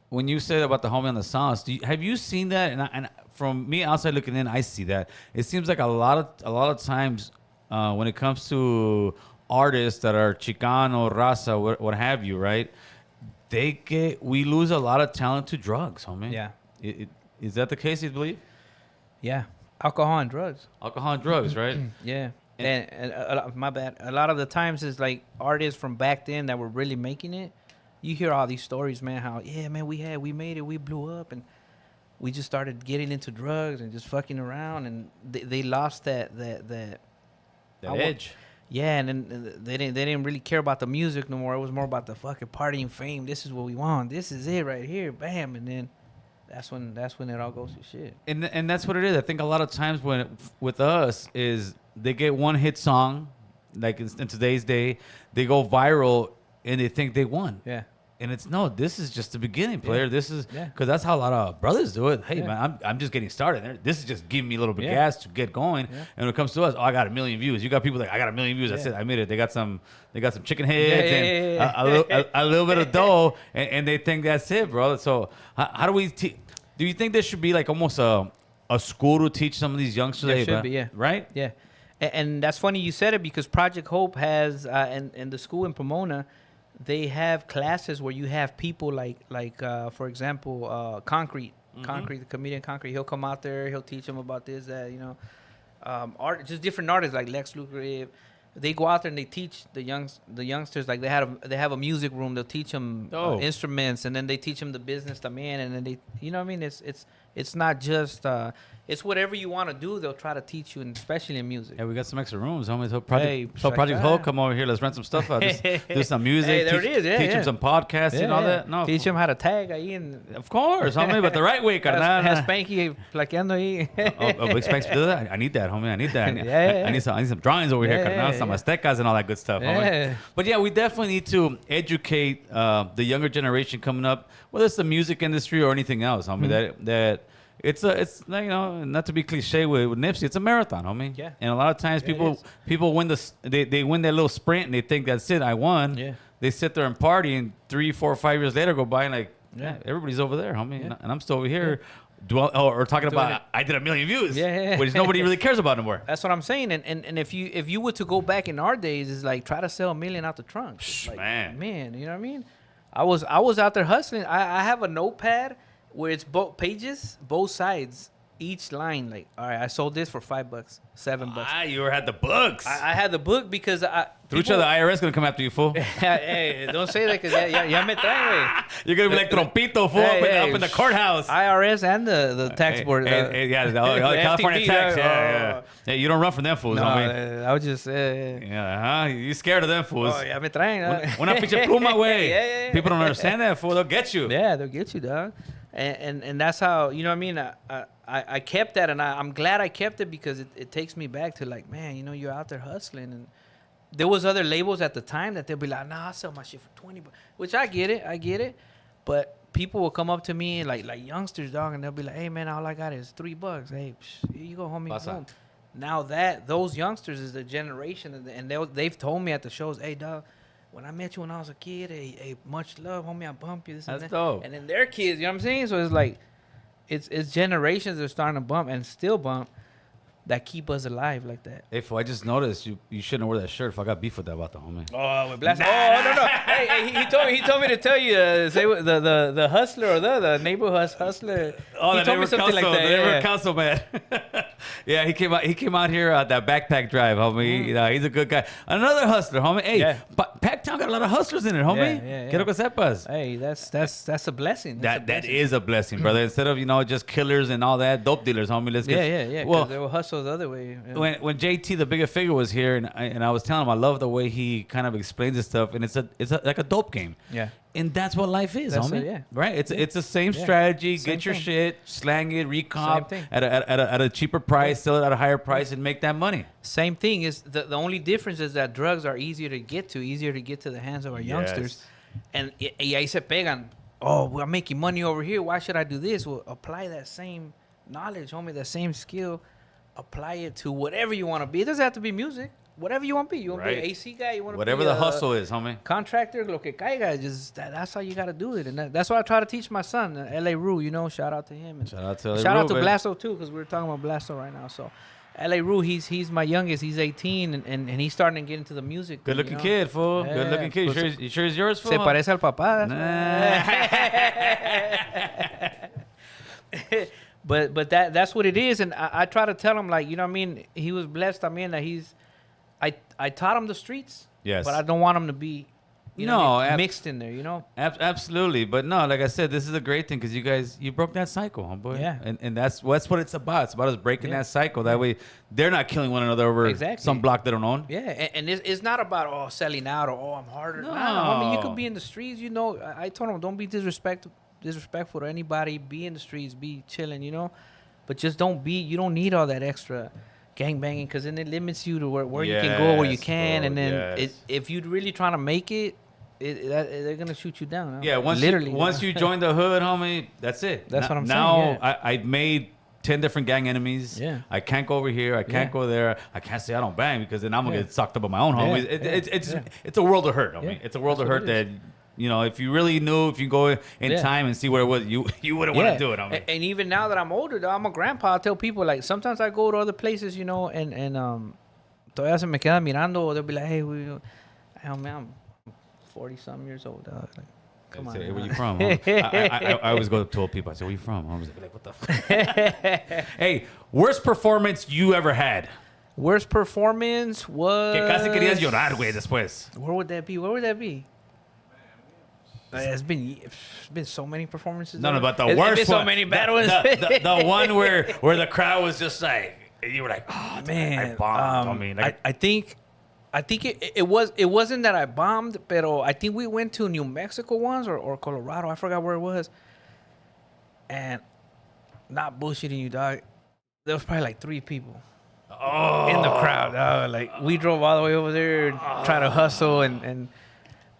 when you said about the homie on the songs, have you seen that? And from me outside looking in, I see that. It seems like a lot of times when it comes to artists that are Chicano, Raza, what have you, right? We lose a lot of talent to drugs, homie. Yeah. Is that the case, you believe? Yeah, alcohol and drugs. Alcohol and drugs, right? Yeah, and my bad. A lot of the times it's like artists from back then that were really making it. You hear all these stories, man. How man, we made it, we blew up, and we just started getting into drugs and just fucking around, and they lost that Edge. Yeah, and then they didn't really care about the music no more. It was more about the fucking party and fame. This is what we want. This is it right here. Bam, and then that's when it all goes to shit. And that's what it is. I think a lot of times with us is they get one hit song, like in today's day, they go viral and they think they won. Yeah. And this is just the beginning, player. Yeah. This is Yeah. because that's how a lot of brothers do it. Hey, Yeah. man, I'm just getting started. This is just giving me a little bit of Yeah. gas to get going. Yeah. And when it comes to us, I got 1 million views. You got people like, I got 1 million views. That's Yeah. it. I made it. They got some chicken heads and Yeah. a little bit of dough, and they think that's it, bro. So how do we? Do you think there should be like almost a school to teach some of these youngsters? There Hey, should bro, be, yeah. Right? Yeah, and that's funny you said it because Project Hope has and the school in Pomona, they have classes where you have people like for example Concrete, the comedian Concrete. He'll come out there, he'll teach them about this, that, you know, art, just different artists like Lex Luger. They go out there and they teach the youngsters, like they have a music room. They'll teach them instruments, and then they teach them the business también, and then they, you know what I mean? It's not just it's whatever you want to do. They'll try to teach you, and especially in music. Yeah, we got some extra rooms, homie. So like Project that. Hope, come over here. Let's rent some stuff out. Just do some music. Hey, there it is. Yeah, teach yeah. them some podcasting and all that. No, Teach them how to tag ahí and of course, homie, but the right way, carnal. has Spanky plaqueando ahí. Big Spanx to do that. I need that, homie. I need that. Yeah. I need some drawings over here, Yeah, carnal. yeah, Some yeah. aztecas and all that good stuff, homie. Yeah. But yeah, we definitely need to educate the younger generation coming up, whether it's the music industry or anything else, homie. That it's you know, not to be cliche with Nipsey, it's a marathon, homie. Yeah. And a lot of times people win they win that little sprint and they think that's it, I won. Yeah. They sit there and party, and 3, 4, 5 years later go by and like, Yeah. everybody's over there, homie, Yeah. and I'm still over here. Or talking Doing about it. I did 1 million views, Yeah. which nobody really cares about anymore. That's what I'm saying. And if you were to go back in our days, it's like try to sell 1 million out the trunk. It's like, man, you know what I mean? I was out there hustling. I have a notepad where it's both pages, both sides, each line. Like, all right, I sold this for $5, $7. You had the books. I had the book because Trucha, the IRS gonna come after you, fool. Hey, don't say that because ya me trae, You're gonna be like Trompito, fool, up in the courthough. IRS and the tax board. Yeah, the California FTP, tax. yeah. Yeah. Hey, you don't run from them fools, No, homie. I was just. Yeah, you scared of them fools. Oh, ya me traen. Una pinche pluma, way. Yeah. People don't understand that, fool. They'll get you. Yeah, they'll get you, dog. And that's how, you know what I mean? I kept that, and I'm glad I kept it because it takes me back to like, man, you know, you're out there hustling, there was other labels at the time that they'll be like, nah, I'll sell my shit for 20 bucks. Which I get it. But people will come up to me like youngsters, dog, and they'll be like, hey, man, all I got is $3. Hey, here you go, homie. Boom. Now those youngsters is the generation, and they've told me at the shows, hey, dog, when I met you when I was a kid, hey, much love, homie, I bump you. This That's and that. dope. And then their kids, you know what I'm saying? So it's like, it's generations that are starting to bump and still bump that keep us alive like that. Hey, fool, I just noticed you shouldn't wear that shirt. If I got beef with that about the homie. Oh, with blast. Oh, no. Hey, he told me to tell you, say the hustler or the neighborhood hustler. Oh, he the told me neighborhood something council, like that. the neighborhood council man. Yeah, he came out here that backpack drive, homie. You know, he's a good guy. Another hustler, homie. Hey, Yeah. but Packtown got a lot of hustlers in it, homie. Yeah. Quiero que sepas. Hey, that's a blessing. That is a blessing, brother. Instead of just killers and all that, dope dealers, homie. Let's get Yeah. Well, There were hustles the other way. Yeah. when JT the bigger figure was here, and I was telling him I love the way he kind of explains this stuff, and it's like a dope game. Yeah. And that's what life is, That's homie. it, yeah. Right? It's the same Yeah. strategy. Same Get your thing. shit, slang it, recomp Same thing. at a cheaper price, sell it at a higher price, and make that money. Same thing is the only difference is that drugs are easier to get to the hands of our youngsters, and ahí se pegan. Oh, we're making money over here. Why should I do this? Well, apply that same knowledge, homie, that same skill. Apply it to whatever you want to be. It doesn't have to be music. Whatever you want to be. You want to be an Right. AC guy. You want to Whatever be the a hustle is, homie. contractor. Lo que caiga. Just that's how you got to do it, and that's what I try to teach my son, LA Rue. Shout out to him. And Shout out to LA shout Rue, out to baby. Blasto too, because we're talking about Blasto right now. So, LA Rue, he's my youngest. He's 18, and he's starting to get into the music. Good looking kid, fool. Yeah, Good looking kid. pues, You sure he's yours, fool? Se parece al papá. Nah. But that's what it is, and I try to tell him, like, you know what I mean. He was blessed. I mean that I taught him the streets. Yes. But I don't want him to be, mixed in there. Absolutely, but no, like I said, this is a great thing because you broke that cycle, homeboy. Yeah. and that's what it's about. It's about us breaking Yeah. that cycle. That way, they're not killing one another over Exactly. some block they don't own. Yeah, and it's not about selling out or I'm harder. No. Nah, I mean, you could be in the streets. I told him, don't be disrespectful to anybody. Be in the streets, be chilling. But just you don't need all that extra gang banging, because then it limits you to where you can go, where you Yes, can, bro, and then yes. if you're really trying to make it, they're gonna shoot you down. Yeah, once you join the hood, homie, that's it. That's what I'm now saying, yeah. I've made 10 different gang enemies. Yeah. I can't go over here. I can't Yeah. go there. I can't say I don't bang because then I'm gonna Yeah. get sucked up by my own homies. Yeah. It's a world of hurt, homie. Yeah. It's a world of That's hurt what that if you really knew, if you go in Yeah. time and see where it was, you wouldn't want to do it, homie. And even now that I'm older, though, I'm a grandpa. I tell people, like, sometimes I go to other places, and todavía se me quedan mirando, or they'll be like, hey, I'm 40-something years old, dog. Like, come on. Say, man. where you from? Huh? I always go to old people. I say, where you from? I was like, what the fuck? Hey, worst performance you ever had? Worst performance was... Que casi querías llorar, güey, después. Where would that be? It's been so many performances. No, though. but the It's worst been so one, many bad ones. the one where the crowd was just like, you were like, oh Man, I bombed. I mean, like, I think it wasn't that I bombed, but I think we went to New Mexico once or Colorado. I forgot where it was. And not bullshitting you, dog. There was probably like 3 people in the crowd, dog. Like, we drove all the way over there and try to hustle and.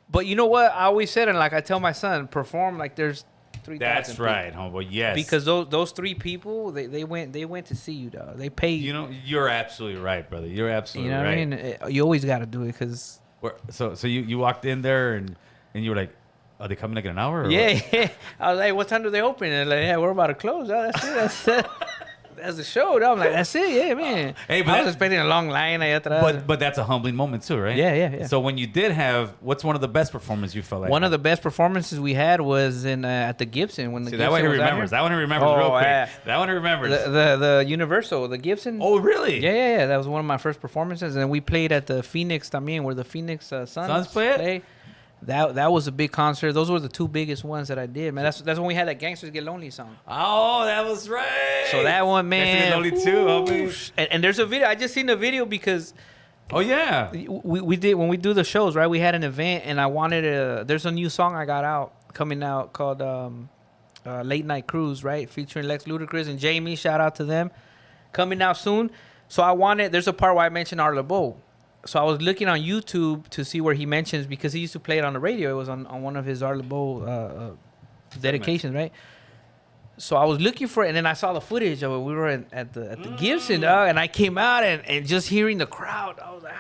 But you know what? I always said, and like I tell my son, perform like there's 3,000 that's people. right, homeboy. Yes, Because those 3 people, they went to see you, dog. They paid. you're absolutely right, brother. You're absolutely You know right. what I mean? You always got to do it because. So you walked in there and you were like, are they coming like in an hour? Or Yeah, what? yeah. I was like, what time do they open? And like, yeah, we're about to close. Oh, that's it. That's the show. I'm like, that's it. Yeah, man. Hey, but I was that- expecting a long line ahí atrás. But that's a humbling moment too, right? Yeah. So when you did have, what's one of the best performances you felt like? One of the best performances we had was in at the Gibson when the See, Gibson that one he was out remembers. here. That one he remembers real quick. Yeah. That one he remembers. The Universal, the Gibson. Oh, really? Yeah. That was one of my first performances, and we played at the Phoenix también, where the Phoenix Suns play it? That was a big concert. Those were the 2 biggest ones that I did, man. That's when we had that Gangsters Get Lonely song. Oh, that was right. So that one, man. Only 2, homie. And there's a video. I just seen the video because Oh, yeah. we did when we do the shows, right? We had an event, and I wanted there's a new song I got coming out called Late Night Cruise, right? Featuring Lex Ludacris and Jamie. Shout out to them. Coming out soon. So there's a part where I mentioned Art LeBeau. so I was looking on YouTube to see where he mentions, because he used to play it on the radio. It was on one of his Art Bowl dedications, right? So I was looking for it, and then I saw the footage of it. We were at the Gibson, dog, and I came out and just hearing the crowd, I was like,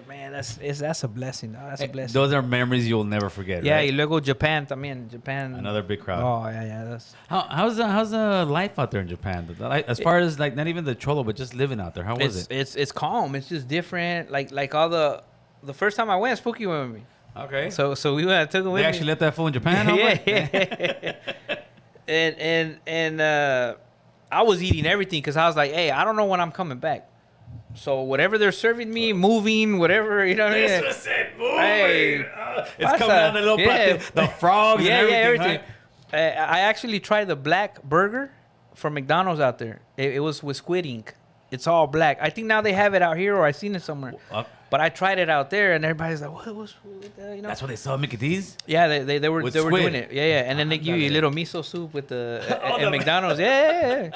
man, that's a blessing, dog. That's a blessing. Those are memories you'll never forget. Yeah, right? y luego Japan también. Japan. Another big crowd. Oh yeah. That's How's the life out there in Japan? As far as like not even the cholo, but just living out there. How was it? It's calm. It's just different. Like all the first time I went, Spooky went with me. Okay. So we went. I took him with They me. actually let that fool in Japan. Yeah. And I was eating everything because I was like, hey, I don't know when I'm coming back. So whatever they're serving me, moving, whatever, you know what I mean? This was it, moving. Hey, it's coming out the little the frogs and everything. Right? I actually tried the black burger from McDonald's out there. It was with squid ink. It's all black. I think now they have it out here, or I seen it somewhere. But I tried it out there, and everybody's like, "What the, you know?" That's what they sell Mickey D's. Yeah, they were With squid. doing it. Yeah, and then they give you a little miso soup with the at McDonald's. Yeah.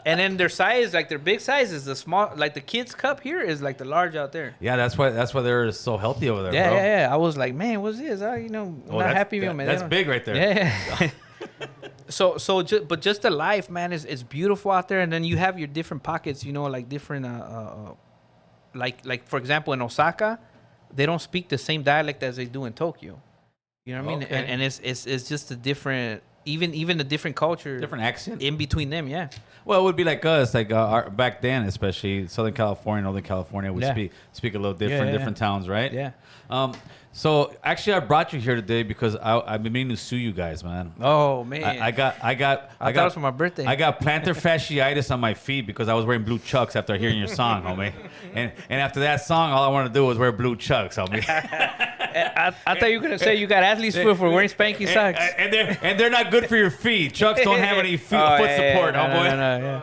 And then their size, like their big size, is the small. Like the kids' cup here is like the large out there. Yeah, that's why they're so healthy over there. Yeah, bro. yeah. I was like, man, what's this? I'm not happy meal, man. That's big right there. Yeah. But just the life, man, is beautiful out there, and then you have your different pockets, like different, like for example in Osaka, they don't speak the same dialect as they do in Tokyo. You know what I mean? Okay. And it's just a different, even a different culture, Different accent. in between them. Yeah. Well, it would be like us, like back then, especially Southern California, Northern California would Yeah. speak a little different, Yeah. different towns, right? Yeah. So actually, I brought you here today because I've been meaning to sue you guys, man. Oh man. I thought it was for my birthday. I got plantar fasciitis on my feet because I was wearing blue chucks after hearing your song, homie. And after that song, all I wanted to do was wear blue chucks, homie. I thought you were gonna say you got athlete's foot for wearing spanky socks. And they're not good for your feet. Chucks don't have any foot support, homeboy. No.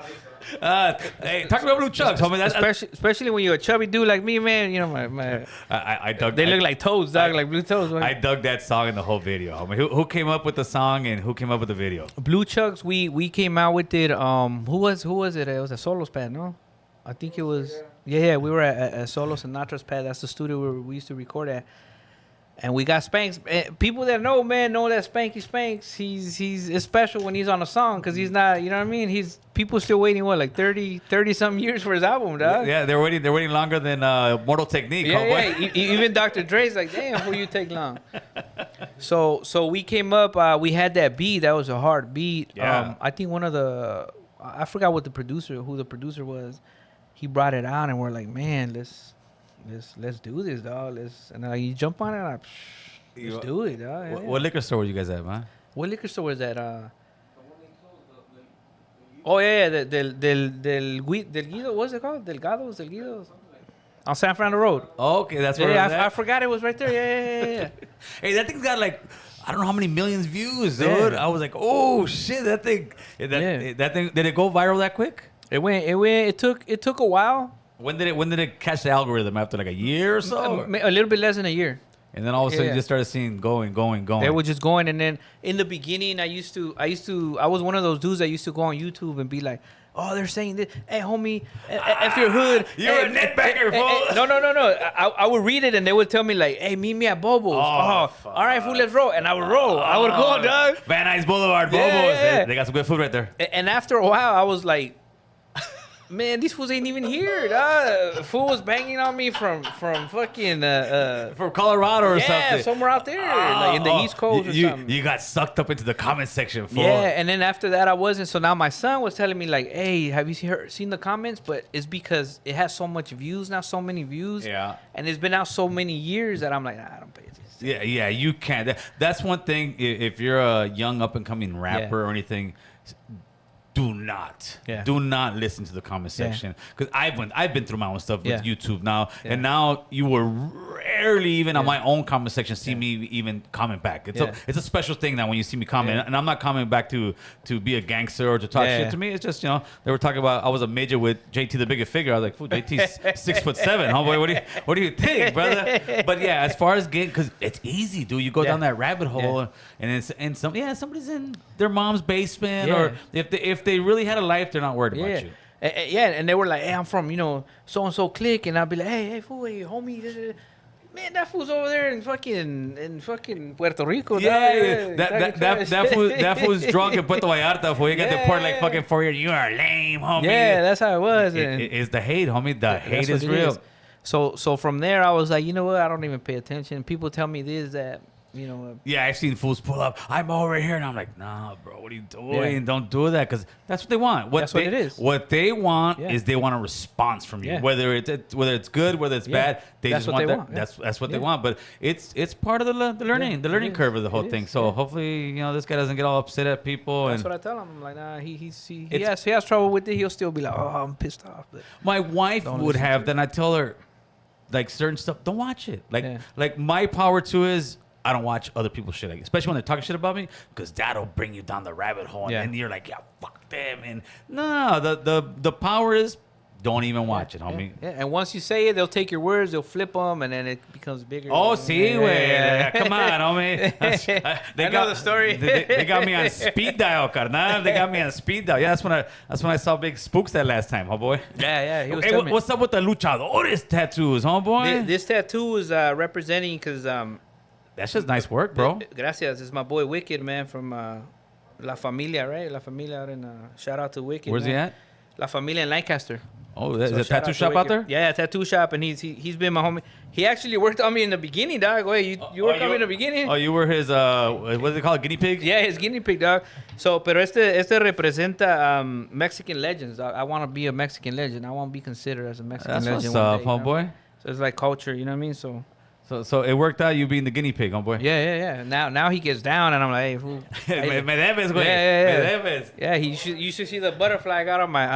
Hey, talk about blue chucks, homie. That's Especially when you're a chubby dude like me, man. My I dug. they look like toads, dog, like blue toads. I dug that song in the whole video, homie. Who came up with the song and who came up with the video? Blue Chucks, we came out with it. Who was it? It was a Solos pad, no? I think it was. Yeah. We were at Solos and Natra's pad. That's the studio where we used to record at. And we got Spanks. People that know, man, know that Spanky Spanks. He's special when he's on a song because he's not. You know what I mean? People still waiting like 30 something years for his album, dog. Yeah, they're waiting longer than Mortal Technique. Yeah. Even Dr. Dre's like, damn, who you take long? So we came up. We had that beat. That was a hard beat. Yeah. I think I forgot who the producer was. He brought it out, and we're like, man, let's do this, dog. And you jump on it. Let's do it, dog. Yeah. What liquor store were you guys at, man? What liquor store was that? Oh yeah, del Guido. What's it called? Del Guido. On San Fernando Road. Oh, okay, that's where. Yeah, I forgot it was right there. Yeah. Hey, that thing's got like I don't know how many millions views, dude. Yeah. I was like, oh shit, that thing. That thing did it go viral that quick? It went. It took a while. When did it catch the algorithm? After like a year or so? A little bit less than a year. And then all of a sudden Yeah. you just started seeing going. They were just going, and then in the beginning, I was one of those dudes that used to go on YouTube and be like, "Oh, they're saying this. Hey, homie, if you're hood, You're a netbanger, fool." No. I would read it, and they would tell me like, "Hey, meet me at Bobo's." Oh, all right, fool, let's roll. And I would roll. I would go, dog. Van Nuys Boulevard, Bobo's. Yeah. They got some good food right there. And after a while, I was like, man, these fools ain't even here, dog. Fool was banging on me from fucking From Colorado or something. somewhere out there, like in the East Coast or something. You got sucked up into the comment section, fool. Yeah, and then after that, I wasn't. So now my son was telling me like, "Hey, have you seen the comments?" But it's because it has so much views now, so many views. Yeah. And it's been out so many years that I'm like, I don't pay attention. Yeah, you can't. That's one thing. If you're a young up and coming rapper or anything, do not listen to the comment section because I've been through my own stuff with YouTube now, and now you will rarely even on my own comment section see me even comment back. It's a special thing now when you see me comment, and I'm not commenting back to be a gangster or to talk shit to me. It's just they were talking about I was a major with JT the Biggest Figure. I was like, fool, JT's 6'7", homeboy. What do you think, brother? But yeah, as far as getting, because it's easy, dude. You go down that rabbit hole, and somebody's in their mom's basement, or if they really had a life, they're not worried about you. Yeah, and they were like, hey, I'm from, so and so clique, and I'd be like, hey, fool, hey, homie, man, that fool's over there in fucking Puerto Rico. Yeah, that fool's drunk in Puerto Vallarta. Fool, you got deported like fucking 4 years. You are lame, homie. Yeah, that's how it was. It's the hate, homie. The hate is real. So from there, I was like, you know what? I don't even pay attention. People tell me this, that. Yeah, I've seen fools pull up. I'm over here, and I'm like, nah, bro, what are you doing? Yeah. Don't do that, because that's what they want. What it is. What they want is they want a response from you, whether it's good, whether it's bad. They that's just want that. That's what they want. But it's part of the learning curve of the whole thing. So hopefully, this guy doesn't get all upset at people. That's what I tell him. I'm like, nah, he has trouble with it. He'll still be like, oh, I'm pissed off. But my wife would have. Then I tell her, like certain stuff, don't watch it. Like my power to is, I don't watch other people's shit, especially when they're talking shit about me, because that'll bring you down the rabbit hole, and then you're like, yeah, fuck them. And no, the power is, don't even watch it, homie. Yeah. And once you say it, they'll take your words, they'll flip them, and then it becomes bigger. Oh, see, come on, homie. They know the story. They got me on speed dial, carnal. They got me on speed dial. Yeah, that's when I saw Big Spooks that last time, homeboy. Yeah. He was what's up with the luchadores tattoos, homeboy? This tattoo is representing, because that's just nice work, bro. Gracias. It's my boy Wicked, man, from La Familia, right? La Familia. Shout out to Wicked. Where's he at? La Familia in Lancaster. Oh, there's a tattoo shop out there? Yeah, tattoo shop, and he's been my homie. He actually worked on me in the beginning, dog. Wait, you worked on me in the beginning? Oh, you were his, what is it called, guinea pig? Yeah, his guinea pig, dog. So, pero este representa Mexican legends, dog. I want to be a Mexican legend. I want to be considered as a Mexican legend. That's what's up, homeboy. So it's like culture, you know what I mean? So it worked out, you being the guinea pig, homeboy. Yeah. Now he gets down, and I'm like, hey, fool. Me debes, güey. Yeah. Me debes. Yeah, you should see the butterfly I got on my...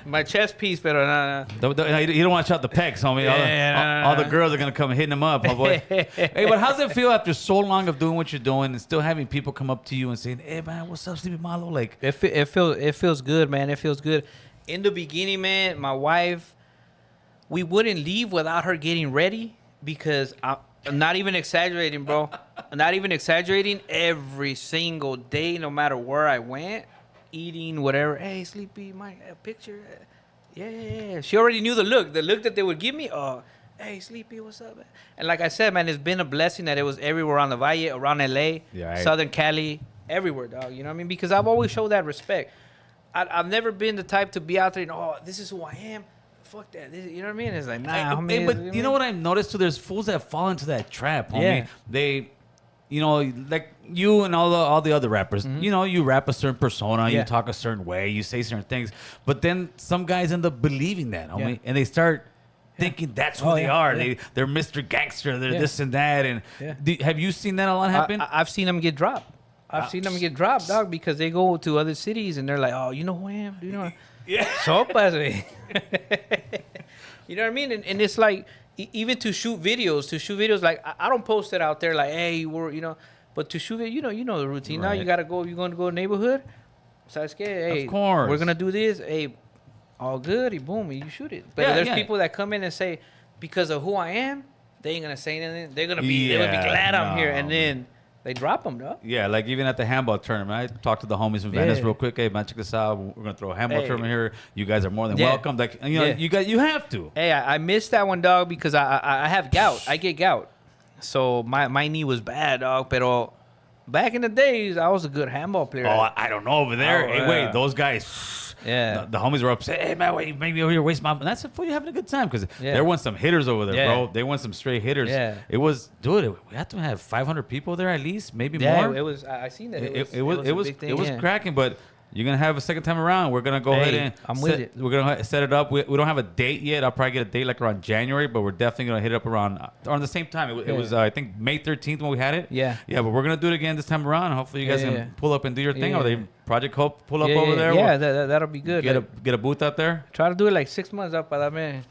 my chest piece, pero no. You don't want to shut the pecs, homie. All the girls are going to come hitting him up, homeboy. Hey, but how's it feel after so long of doing what you're doing and still having people come up to you and saying, hey, man, what's up, Sleppy Malo? Like, it feels good, man. It feels good. In the beginning, man, my wife, we wouldn't leave without her getting ready, because I'm not even exaggerating, bro. Not even exaggerating. Every single day, no matter where I went, eating, whatever. Hey, Sleepy, my picture. Yeah. She already knew the look that they would give me. Oh, hey, Sleepy, what's up, man? And like I said, man, it's been a blessing that it was everywhere around the Valle, around LA, Southern Cali, everywhere, dog. You know what I mean? Because I've always showed that respect. I've never been the type to be out there and, oh, this is who I am. Fuck that. You know what I mean? It's like, nah, homie. But you know what I've noticed too? There's fools that fall into that trap, homie. Yeah. They, like you and all the other rappers, you rap a certain persona, you talk a certain way, you say certain things. But then some guys end up believing that, homie. And they start thinking that's who they are. Yeah. They're Mr. Gangster. They're this and that. And have you seen that a lot happen? I've seen them get dropped. I've seen them get dropped, dog, because they go to other cities and they're like, oh, you know who I am? Do you know? Yeah. Sopas, you know what I mean? And it's like, even to shoot videos, like, I don't post it out there like, hey, but to shoot it, you know the routine. Right. Now you got to go, you're going to go to neighborhood. ¿Sabes qué? Hey, of course. We're going to do this. Hey, all good. Boom, you shoot it. But there's people that come in and say, because of who I am, they ain't going to say anything. They're going to be glad I'm here. And then they drop them, though. Yeah, like even at the handball tournament, I talked to the homies in Venice real quick. Hey, man, check this out. We're gonna throw a handball tournament here. You guys are more than welcome. Like, you have to. Hey, I missed that one, dog, because I have gout. I get gout, so my knee was bad, dog. Pero back in the days, I was a good handball player. Oh, I don't know over there. Hey, wait, those guys. Yeah, the homies were upset. Hey, man, wait, maybe over here wasting my. And that's for you having a good time, because there went some hitters over there, bro. They went some straight hitters. Yeah, it was, dude. We had to have 500 people there at least, maybe more. Yeah, it was. I seen that. It was cracking, but. You're going to have a second time around. We're going to go ahead and I'm with it. We're going to set it up. We don't have a date yet. I'll probably get a date like around January, but we're definitely going to hit it up around the same time. It was, I think, May 13th when we had it. Yeah. Yeah, but we're going to do it again this time around. Hopefully you guys can pull up and do your thing. Or they Project Hope pull up over there. Yeah, that'll be good. Get a booth out there. Try to do it like 6 months up, para darme.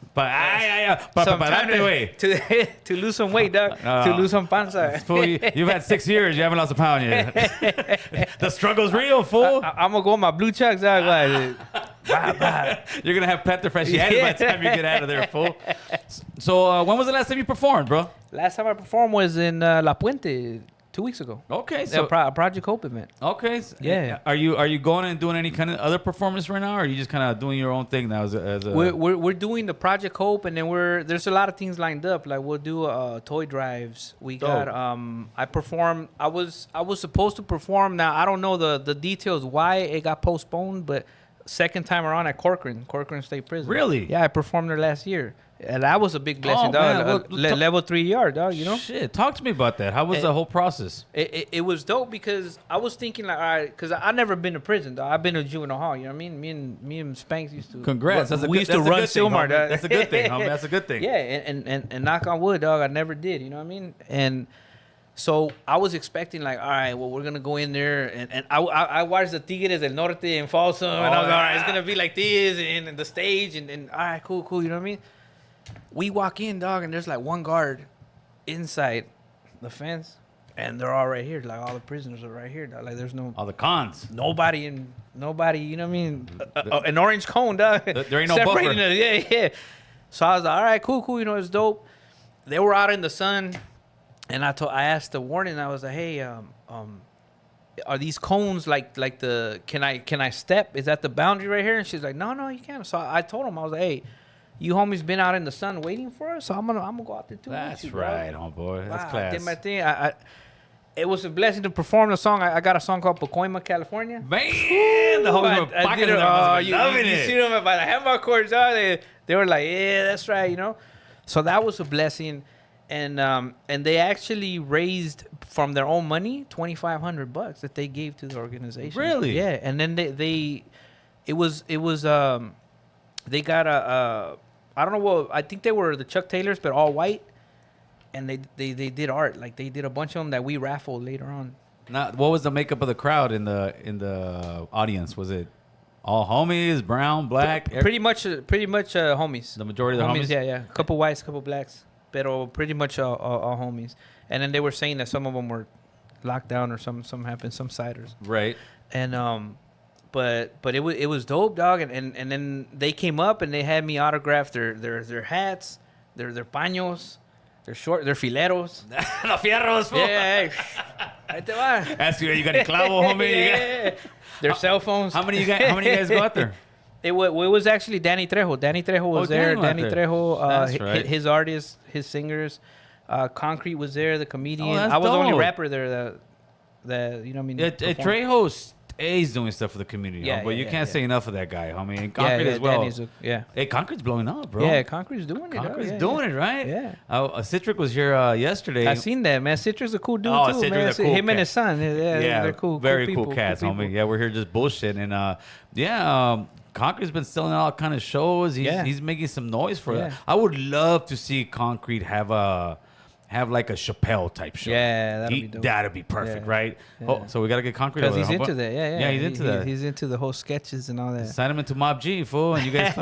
To lose some weight, dog. To lose some panza. Fool, you've had 6 years. You haven't lost a pound yet. The struggle's real, fool. I'm going to go on my blue chucks, dog. You're going to have Panther fasciitis by the time you get out of there, fool. So when was the last time you performed, bro? Last time I performed was in La Puente. 2 weeks ago. Okay, So so Project Hope event. okay, Yeah. Are you going and doing any kind of other performance right now, or are you just kind of doing your own thing now as a We're doing the Project Hope, and then there's a lot of things lined up. Like we'll do toy drives. We got I performed. I was supposed to perform. Now I don't know the details why it got postponed, but second time around at Corcoran State Prison. Really? Yeah, I performed there last year, and that was a big blessing, Oh, dog. man. Well, Level 3 ER, dog. You know. Shit, talk to me about that. How was the whole process? It was dope because I was thinking like, all right, because I never been to prison, dog. I've been to juvenile hall. You know what I mean? Me and Spanks used to. Congrats. We used to run Silmar, dog. That's a good thing, homie. That's a good thing. Yeah, and knock on wood, dog. I never did. You know what I mean? And so I was expecting like, all right, well, we're gonna go in there, and I watched the Tigres del Norte in Folsom, and I was like, all right, it's gonna be like this, and the stage, and all right, cool, you know what I mean? We walk in, dog, and there's like one guard inside the fence, and they're all right here. Like all the prisoners are right here, dog. Like there's no All the cons. nobody, you know what I mean? An orange cone, dog. There ain't no separating buffer. us. Yeah. So I was like, all right, cool. You know, it's dope. They were out in the sun, and I asked the warden. I was like, hey, are these cones like the? Can I step? Is that the boundary right here? And she's like, no, you can't. So I told him, I was like, hey, you homies been out in the sun waiting for us, so I'm gonna go out there too. That's with you, right, dog. homeboy. That's Wow, class. I did my thing. It was a blessing to perform the song. I got a song called Pacoima, California. Man, the homies were I pocketing did it. them. Oh, Must you have been loving see it. them by the handball courts. They were like, yeah, that's right, you know. So that was a blessing, and they actually raised from their own money $2,500 that they gave to the organization. Really? Yeah, and then they got a I don't know what, I think they were the Chuck Taylors, but all white, and they did art. Like they did a bunch of them that we raffled later on. Now, what was the makeup of the crowd in the audience? Was it all homies, brown, black? Pretty much homies. The majority of the homies? Yeah. A couple whites, couple blacks, pero pretty much all homies. And then they were saying that some of them were locked down or some happened, some siders. Right. And but it was dope, dog. And then they came up and they had me autograph their hats, their paños, their fileros. Los fierros, fool. Yeah. Ahí te va. Ask you got a clavo, homie? Yeah. Their cell phones. How many you guys go out there? It was actually Danny Trejo. Danny Trejo was there. Danny Trejo, That's right. his artists, his singers. Concrete was there, the comedian. Oh, that's I was the only dope. rapper there that you know what I mean. performed. Trejo stays doing stuff for the community, Yeah, but you yeah, can't yeah. say enough of that guy, homie. And Concrete as well. Danny's Hey, Concrete's blowing up, bro. Yeah, Concrete's doing it. Concrete's doing it, right? Yeah. Citric was here yesterday. I seen that, man. Citric's a cool dude Oh, too, Citric's man. a cool Him cat. and his son. Yeah, they're cool. Very people, cool cats, people. homie. Yeah, we're here just bullshitting. And Concrete's been selling all kind of shows. He's making some noise for Yeah. that. I would love to see Concrete have like a Chappelle type show. Yeah, that'd be dope. That'd be perfect, Yeah. right? Yeah. Oh, so we gotta get Concrete Because over he's there, into homeboy. that. Yeah. Yeah, he's into that. He's into the whole sketches and all that. Sign him into Mob G, fool, and you guys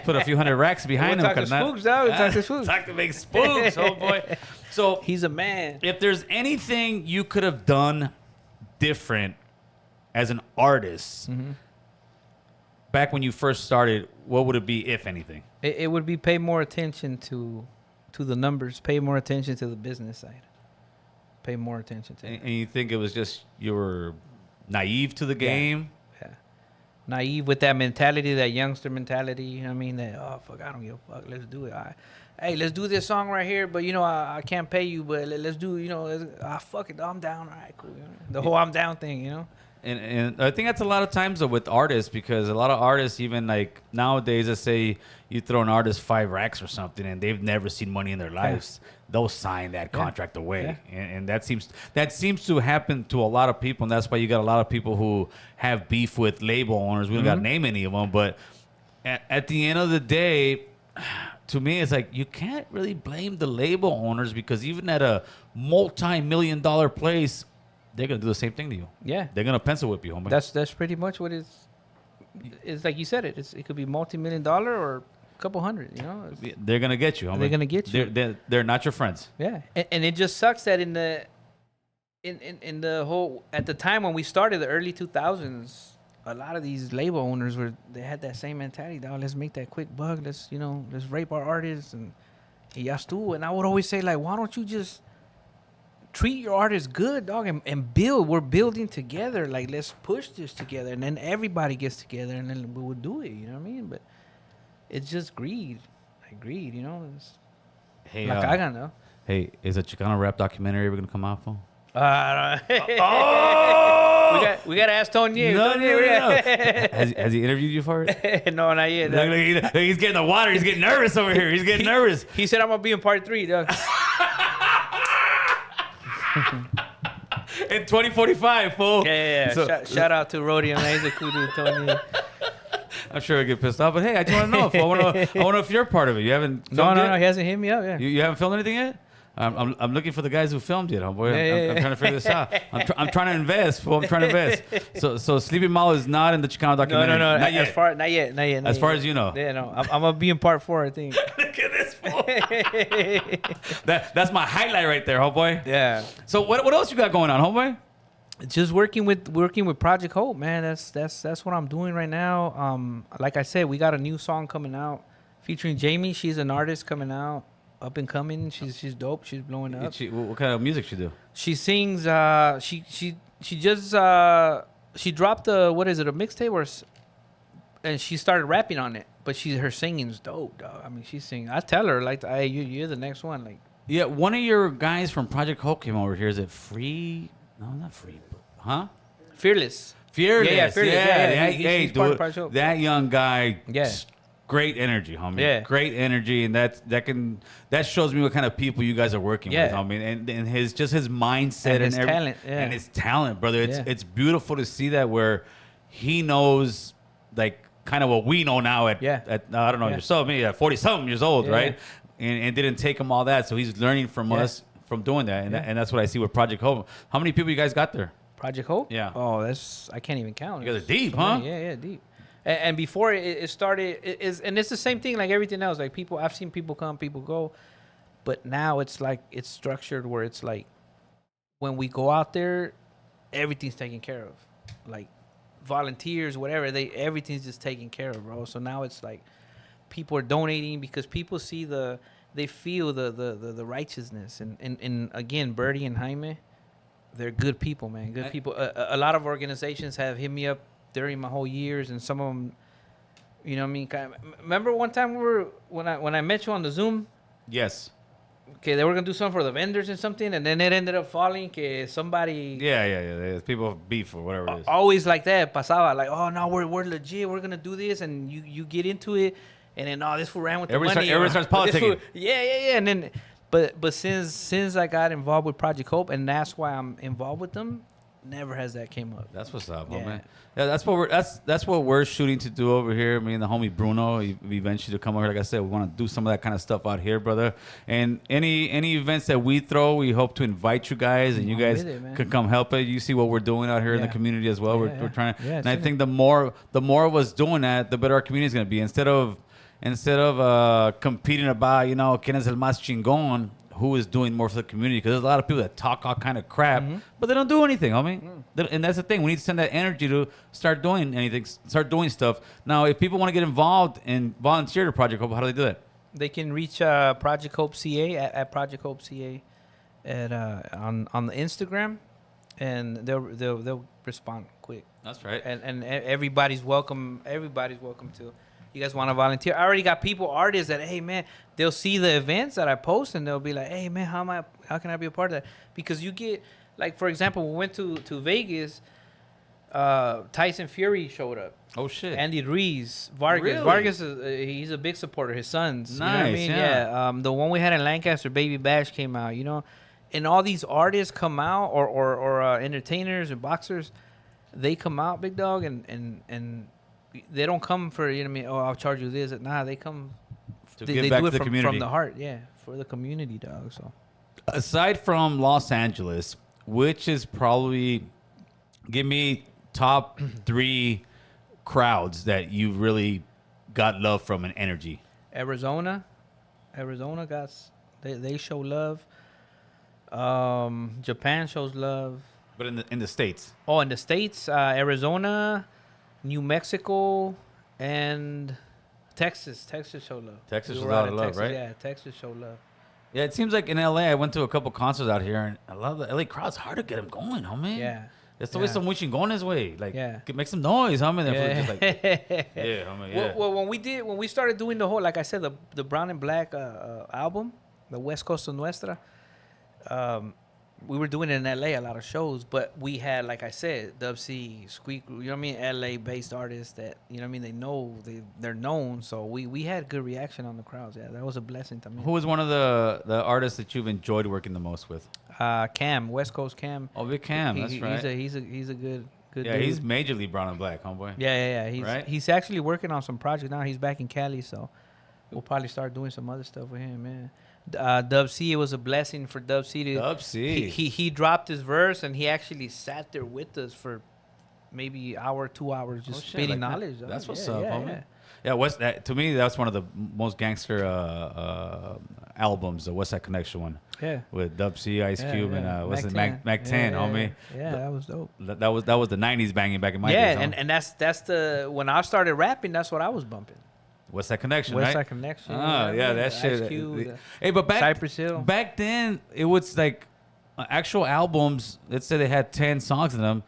put a few hundred racks behind We'll him. talk to Spooks, dog. We'll talk to Spooks. Talk to big Spooks, oh boy. So He's a man. if there's anything you could have done different as an artist back when you first started, what would it be, if anything? It would be pay more attention to the numbers, pay more attention to the business side. Pay more attention to it. And you think it was just you were naive to the game? Yeah. Naive with that mentality, that youngster mentality, you know what I mean? That, oh, fuck, I don't give a fuck. Let's do it. Hey, let's do this song right here, but, you know, I can't pay you, but let's do, you know, fuck it, I'm down. All right, cool. You know? The whole I'm down thing, you know? And I think that's a lot of times though with artists, because a lot of artists, even like nowadays, let's say you throw an artist 5 racks or something and they've never seen money in their lives, they'll sign that contract away. Yeah. And that seems to happen to a lot of people. And that's why you got a lot of people who have beef with label owners. We don't got to name any of them, but at the end of the day, to me, it's like you can't really blame the label owners, because even at a multi-million-dollar place, they're gonna do the same thing to you. Yeah. They're gonna pencil whip you, homie. That's pretty much what it's like you said it. It could be multi-million-dollar or a couple hundred, you know? They're gonna get you, homie. They're gonna get you. They're not your friends. Yeah. And it just sucks that in the whole, at the time when we started, the early 2000s, a lot of these label owners they had that same mentality. Dog, let's make that quick buck. Let's rape our artists and ya estuvo. And I would always say, like, why don't you just treat your artists good, dog, and build. We're building together. Like, let's push this together, and then everybody gets together, and then we will do it. You know what I mean? But it's just greed, like greed. You know, it's Hey, like I got no. hey, is a Chicano rap documentary ever gonna come out, fool? Oh! we got to ask Tony. No. Has he interviewed you for it? No, not yet. Look, he's getting the water. He's getting nervous over here. He's getting nervous. He said I'm gonna be in part 3, dog. In 2045, fool. Yeah. So- Shout out to Rody and He's a cool dude, Tony. I'm sure he'll get pissed off, but hey, I just want to know. If I want to know if you're part of it. You haven't. No, filmed yet? he hasn't hit me up. Yeah. You haven't filmed anything yet? I'm looking for the guys who filmed it, homeboy. I'm trying to figure this out. I'm trying to invest, fool. I'm trying to invest. So Sleppy Malo is not in the Chicano documentary. No. Not yet. Not yet. As far as you know. Yeah, no. I'm gonna be in part 4, I think. Look at this fool. That's my highlight right there, homeboy. Yeah. So what else you got going on, homeboy? Just working with Project Hope, man. That's what I'm doing right now. Like I said, we got a new song coming out featuring Jamie. She's an artist coming out, up and coming. She's dope. She's blowing up. What kind of music she do? She sings. She just she dropped a mixtape and she started rapping on it. But her singing's dope, dog. I mean, she's singing. I tell her like, hey, you're the next one. Like, yeah, one of your guys from Project Hope came over here. Is it Free? No, not Free. Huh? Fearless. Fearless. Yeah, Fearless. Yeah. He's part of Project Hope. That young guy. Yeah. Great energy, homie. Yeah. Great energy, and that shows me what kind of people you guys are working with, homie. And his mindset and his talent, and his talent, brother. Yeah. It's beautiful to see that where he knows like kind of what we know now at I don't know yourself, me at 40-something years old, right? And didn't take him all that, so he's learning from us from doing that, and that's what I see with Project Hope. How many people you guys got there? Project Hope? Yeah. Oh, I can't even count. You guys are deep, huh? Yeah, deep. And before it started, and it's the same thing like everything else. Like I've seen people come, people go, but now it's like it's structured where it's like when we go out there, everything's taken care of. Like volunteers, whatever, everything's just taken care of, bro. So now it's like people are donating because people see they feel the righteousness, and again, Birdie and Jaime, they're good people, man. Good people. A lot of organizations have hit me up during my whole years, and some of them, you know what I mean? Remember one time when I met you on the Zoom? Yes. Okay, they were gonna do something for the vendors and something, and then it ended up falling. Que somebody. Yeah. People beef or whatever it is. Always like that. Pasaba like, oh no, we're legit. We're gonna do this, and you get into it, and then this fool ran with the money. Everybody starts politicking. Yeah, and then. But since I got involved with Project Hope, and that's why I'm involved with them, never has that came up. That's what's up, man. Yeah, that's what we're shooting to do over here. Me and the homie Bruno, eventually to come over here. Like I said, we want to do some of that kind of stuff out here, brother. And any events that we throw, we hope to invite you guys, and you guys can come help it. You see what we're doing out here in the community as well. We're trying to, and I think the more of us doing that, the better our community is going to be. Instead of competing about, quién es el más chingón, who is doing more for the community, because there's a lot of people that talk all kind of crap, but they don't do anything, homie. And that's the thing. We need to send that energy to start doing anything, start doing stuff. Now, if people want to get involved and volunteer to Project Hope, how do they do that? They can reach Project Hope CA at Project Hope CA on the Instagram, and they'll respond quick. That's right. And everybody's welcome. Everybody's welcome to. You guys want to volunteer? I already got artists that, hey man, they'll see the events that I post and they'll be like, hey man, how can I be a part of that? Because you get, like, for example, we went to Vegas. Tyson Fury showed up. Oh shit. Andy Ruiz, Vargas. Really? Vargas he's a big supporter. His sons. Nice. You know what I mean? Yeah. The one we had in Lancaster, Baby Bash, came out. And all these artists come out, or entertainers and boxers, they come out, big dog, and they don't come for, you know what I mean, oh, I'll charge you this. Nah, they come to give back to the community. From the heart, for the community, dog. So, aside from Los Angeles, which is probably, give me top 3 crowds that you really got love from and energy. Arizona got, they show love. Japan shows love. But in the States. Oh, in the States, Arizona, New Mexico, and Texas. Texas show love. Texas shows a lot of love, right? Yeah, Texas show love. Yeah, it seems like in LA, I went to a couple concerts out here, and a lot of the LA crowd's hard to get them going, homie. Yeah. There's always some chingones way. Like, Yeah. make some noise, homie. Then Yeah. just like, yeah, homie, yeah. Well, when we started doing the whole, like I said, the Brown and Black album, the West Coast Nuestra, we were doing it in LA, a lot of shows, but we had, like I said, Dub C, Squeak, you know what I mean, LA based artists that, you know what I mean, they're known, so we had good reaction on the crowds. Yeah, that was a blessing to me. Who was one of the artists that you've enjoyed working the most with? Cam, West Coast Cam. Oh, Big Cam, that's right. He's a good Yeah, dude. he's majorly Brown and Black, homeboy. Yeah. He's actually working on some projects now. He's back in Cali, so we'll probably start doing some other stuff with him, man. Dub C, it was a blessing for Dub C to. Dub C. He dropped his verse and he actually sat there with us for maybe hour, 2 hours, just spitting knowledge. That's what's up, homie. Yeah, to me, that's one of the most gangster albums, the West Side Connection one. Yeah. With Dub C, Ice Cube, and what's it, Mac 10, homie. Yeah, that was dope. That was the '90s banging back in my days. Yeah, and that's the when I started rapping, that's what I was bumping. What's that connection? West right? Side Connection. Oh yeah, that Ice shit. Cube, Hey, but Cypress Hill. back then it was like actual albums. Let's say they had 10 songs in them.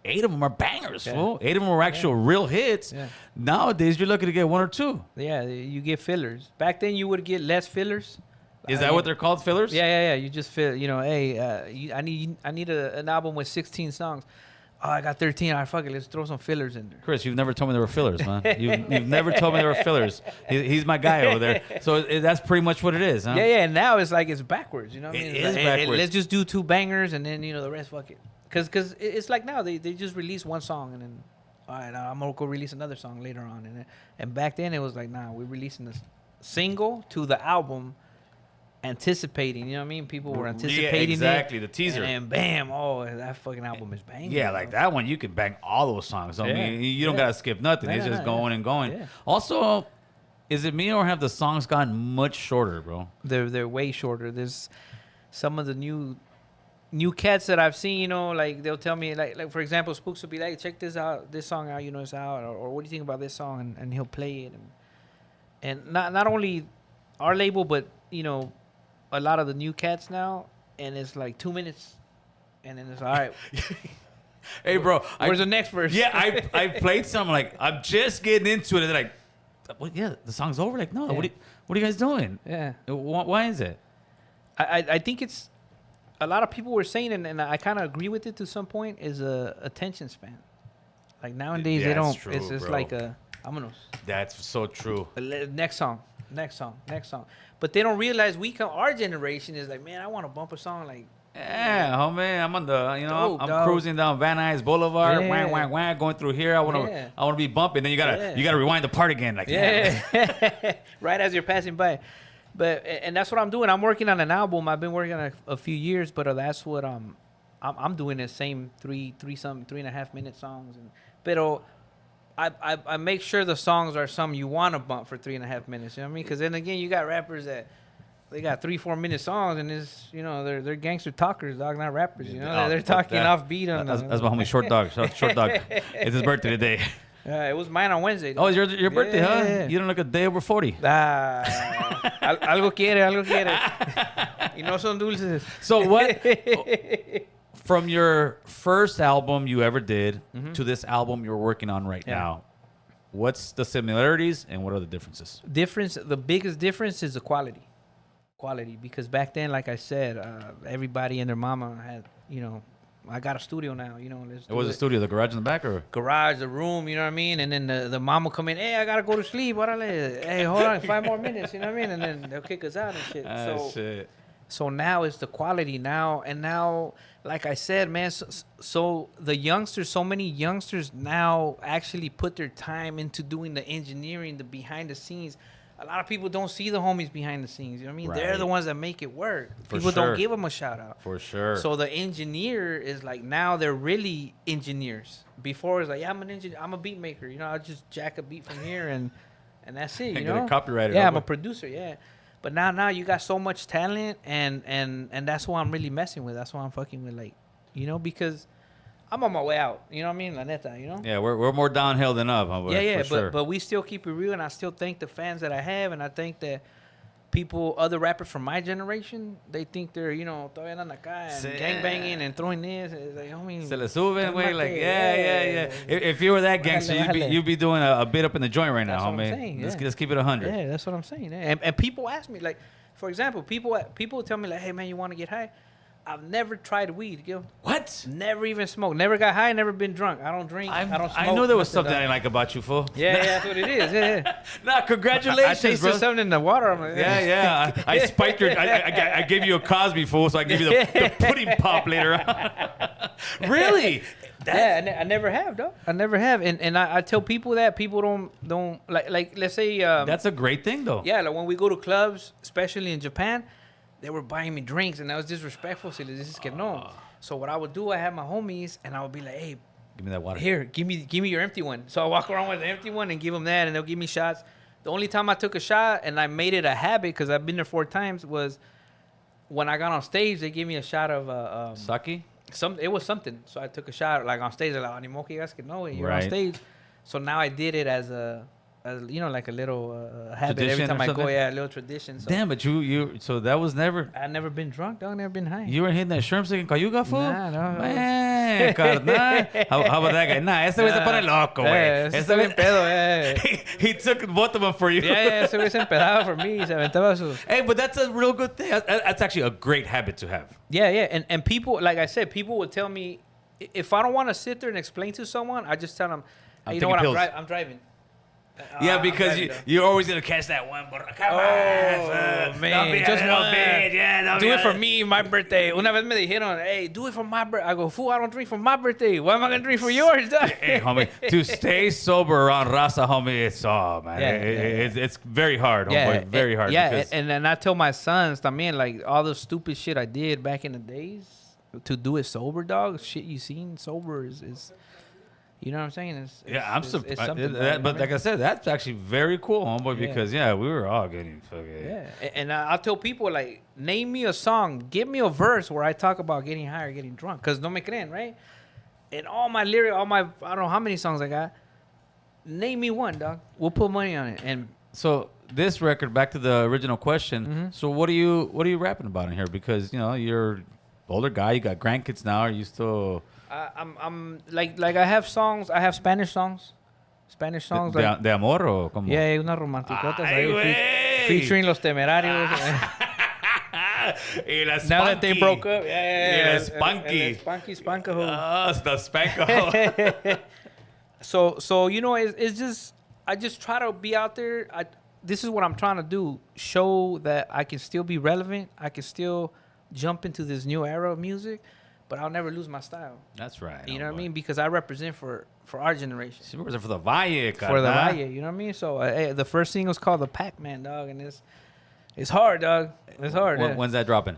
8 of them are bangers, fool. 8 of them were actual real hits. Yeah. Nowadays, you're lucky to get 1 or 2. Yeah, you get fillers. Back then, you would get less fillers. Is that what they're called, fillers? Yeah. You just feel, hey, I need an album with 16 songs. Oh, I got 13. All right, fuck it. Let's throw some fillers in there. Chris, you've never told me there were fillers, man. You've never told me there were fillers. He's my guy over there. So that's pretty much what it is, huh? Yeah. And now it's like it's backwards. You know what I mean? It is backwards. Let's just do 2 bangers and then the rest, fuck it. Because it's like now they just release 1 song and then, all right, I'm gonna go release another song later on. And back then it was like, nah, we're releasing this single to the album, anticipating. You know what I mean? People were anticipating exactly, the teaser. And bam, that fucking album is banging. Yeah, like that one, you can bang all those songs. I mean, you don't gotta skip nothing. It's just going and going. Yeah. Also, is it me or have the songs gotten much shorter, bro? They're way shorter. There's some of the new cats that I've seen, like they'll tell me, like for example, Spooks will be like, check this song out, it's out, or what do you think about this song, and he'll play it, and not only our label, but a lot of the new cats now, and it's like 2 minutes, and then it's all right. Hey, bro, where's the next verse? Yeah, I played some, like I'm just getting into it, and they're like, well, yeah, the song's over. Like, no, Yeah. what are you guys doing? Yeah. Why is it? I think it's a lot of people were saying, and I kind of agree with it to some point, is a attention span. Like nowadays they don't. True, it's bro. like vámonos. That's so true. Next song. But they don't realize our generation is like, man, I want to bump a song like. Yeah, homie, I'm on the, Dope, I'm dog. cruising down Van Nuys Boulevard, Yeah. wang, going through here. I want to be bumping. Then you gotta rewind the part again, like Right as you're passing by. But and that's what I'm doing. I'm working on an album. I've been working on a few years, but that's what I'm doing the same 3.5 minute songs. But I make sure the songs are some you want to bump for 3.5 minutes. You know what I mean? Because then again, you got rappers that they got 3-4 minute songs, and it's they're gangster talkers, dog, not rappers. They're talking off beat on. That's my homie Short Dog. Short Dog. It's his birthday today. It was mine on Wednesday. Oh, it's your birthday, huh? Yeah. You don't look a day over 40. Algo quiere. Y no son dulces. So what? From your first album you ever did to this album you're working on right now, what's the similarities and what are the differences? The biggest difference is the quality, because back then, like I said, everybody and their mama had, I got a studio now, It was a studio, the garage in the back, or garage, the room, you know what I mean? And then the mom will come in, hey, I gotta go to sleep, hey, hold on, 5 more minutes, you know what I mean? And then they'll kick us out and shit. Shit. So now it's the quality now, and now, like I said, man, so the youngsters, so many youngsters now actually put their time into doing the engineering, the behind the scenes. A lot of people don't see the homies behind the scenes. You know what I mean? Right. They're the ones that make it work. For People sure. don't give them a shout out. For sure. So the engineer is like, now they're really engineers. Before it's like, yeah, I'm an engineer, I'm a beat maker. I'll just jack a beat from here and that's it. And get it copyrighted. Yeah, I'm a producer. Yeah. But now you got so much talent, and that's what I'm really messing with. That's why I'm fucking with, like, because I'm on my way out. You know what I mean? La neta, Yeah, we're more downhill than up, huh? Yeah, for sure. but we still keep it real, and I still thank the fans that I have, and I think that other rappers from my generation, they think they're, todavía andan acá and gangbanging and throwing this. It's like, homie, Se le suben, güey. Like, cálmate, yeah. If you were that gangster, you'd be doing a bit up in the joint right now, That's what homie. I'm saying, Let's keep it 100. Yeah, that's what I'm saying. Yeah. And people ask me, like, for example, people tell me, like, hey, man, you want to get high? I've never tried weed, Gil. What? Never even smoked. Never got high. Never been drunk. I don't drink. I don't smoke. I know there was nothing, something I like about you, fool. Yeah, that's what it is. Yeah. Nah, congratulations, I tasted bro. something in the water. I'm like, Yeah. I spiked your. I gave you a Cosby, fool, so I give you the pudding pop later on. Really? I never have, though. I never have, and I tell people that people don't like. Let's say That's a great thing, though. yeah, like when we go to clubs, especially in Japan, they were buying me drinks, and that was disrespectful. So this is no. So what I would do, I have my homies, and I would be like, hey, Give me that water. here, give me your empty one. So I walk around with the empty one and give them that, and they'll give me shots. The only time I took a shot, and I made it a habit because I've been there 4 times, was when I got on stage. They gave me a shot of Sake? it was something. So I took a shot like on stage. They're like, "Ni modo que digas que no, you're on Right. stage." So now I did it as like a little habit Tradition every time or I go. something? Yeah, a little tradition. So Damn, but you so that was never. I've never been drunk, dog. Never been high. You were hitting that shrimp stick in Cayuga, fool? Nah, no. Man, carnal. How about that guy? Nah, ese güey se pone loco, güey. Yeah, Ese está bien güey- pedo, yeah. He took both of them for you. Yeah, ese güey se empedaba for me. Se aventaba sus... Hey, but that's a real good thing. That's actually a great habit to have. Yeah. And people, like I said, people would tell me, if I don't want to sit there and explain to someone, I just tell them, hey, you know what, taking pills. I'm driving. Yeah, I'm because driving, though. you're always going to catch that one. Come Oh, on, man, just just one one. bit. Yeah, don't Do be it for a- me, my birthday. Una vez me dijeron, hey, do it for my birthday. I go, fool, I don't drink for my birthday. Why am I going to drink for yours? Hey, homie, to stay sober around Raza, homie, it's man. Yeah. It's very hard, homeboy. Very hard. Yeah, because and then I tell my sons, también, like, all the stupid shit I did back in the days, to do it sober, dog, shit you seen sober is you know what I'm saying? I'm it's surprised. something, But like I said, that's actually very cool, homeboy, Yeah. because, we were all getting fucking... Yeah, and I'll tell people, like, name me a song, give me a verse where I talk about getting high or getting drunk, because no me creen, right? And all my lyrics, I don't know how many songs I got, name me one, dog. We'll put money on it. And So this record, back to the original question. Mm-hmm. So what are you rapping about in here? Because you're older guy, you got grandkids now. Are you still I'm like I have songs, I have Spanish songs. Like, de amor o como? yeah, hay unas romanticotas Ay, ahí güey. featuring Los Temerarios. Y la Now that they Spunky. broke up, yeah. Y la Spunky. Spankaho. Oh, it's the Spanko. So it's just, I just try to be out there. This is what I'm trying to do. Show that I can still be relevant. I can still jump into this new era of music, but I'll never lose my style. That's right. You know what I mean? Because I represent for our generation. She represents for the Valle, For the carnal. Valle, you know what I mean? So the first single's called The Pac-Man, dog, and it's hard, dog. It's hard. Yeah. When's that dropping?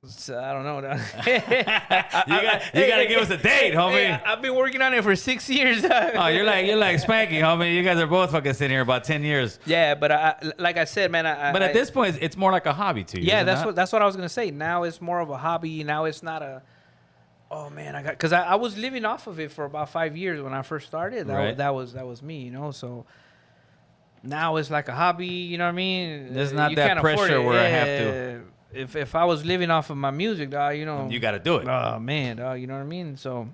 So, I don't know, dog. You gotta give us a date, homie. Hey, I've been working on it for 6 years, dog. Oh, you're like Spanky, homie. You guys are both fucking sitting here about 10 years. Yeah, but like I said, man. But at this point, it's more like a hobby to you. Yeah, isn't that's it? what I was gonna say. Now it's more of a hobby. Now it's not a. Oh man, because I was living off of it for about 5 years when I first started. Right. That was me, you know. So now it's like a hobby. You know what I mean? There's not You that can't afford pressure it. where I have to. If I was living off of my music, dog, you know. You got to do it. Oh man, dog, you know what I mean? So.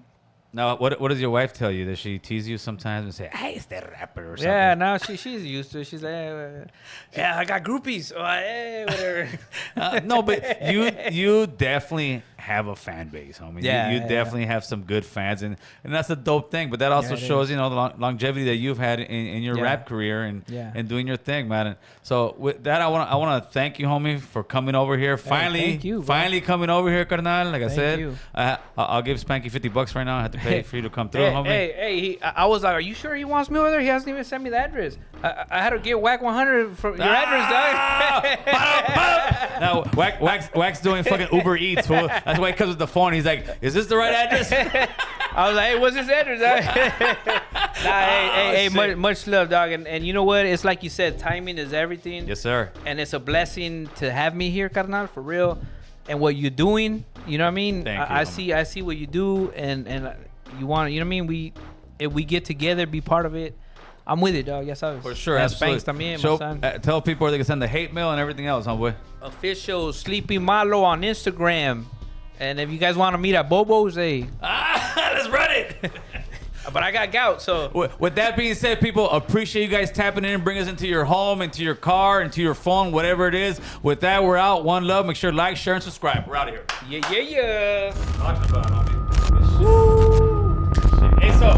Now, what does your wife tell you? Does she tease you sometimes and say, "Hey, it's that rapper" or something? Yeah, now she's used to it. She's like, yeah, I got groupies. Oh, hey, whatever. No, but you definitely have a fan base, homie. Yeah, you yeah, definitely have some good fans, and that's a dope thing. But that also it shows, is. the longevity that you've had in your Yeah. rap career and Yeah. and doing your thing, man. And so with that, I want to thank you, homie, for coming over here. thank you, bro. Finally coming over here, carnal. Like I Thank said, you. I'll give Spanky $50 right now. I have to pay for you to come through, homie. Hey, I was like, are you sure he wants me over there? He hasn't even sent me the address. I had to get Whack 100 for your address, dog. Now, Wax doing fucking Uber Eats, fool. That's why he comes with the phone. He's like, "Is this the right address?" I was like, hey, what's his address, dog? Hey, shit. much love, dog. And you know what? It's like you said, timing is everything. Yes, sir. And it's a blessing to have me here, carnal, for real. And what you're doing, you know what I mean? Thank you, I see what you do, and you want, you know what I mean? If we get together, be part of it, I'm with it, dog. Yes, sabes. For sure, And absolutely. Spanx también, So, my son. tell people where they can send the hate mail and everything else, huh, boy? Official Sleepy Malo on Instagram. And if you guys want to meet at Bobo's, hey. Let's run it. But I got gout, so. With that being said, people, appreciate you guys tapping in and bring us into your home, into your car, into your phone, whatever it is. With that, we're out. One love. Make sure to like, share, and subscribe. We're out of here. Yeah. Talking about it, homie. Hey, so.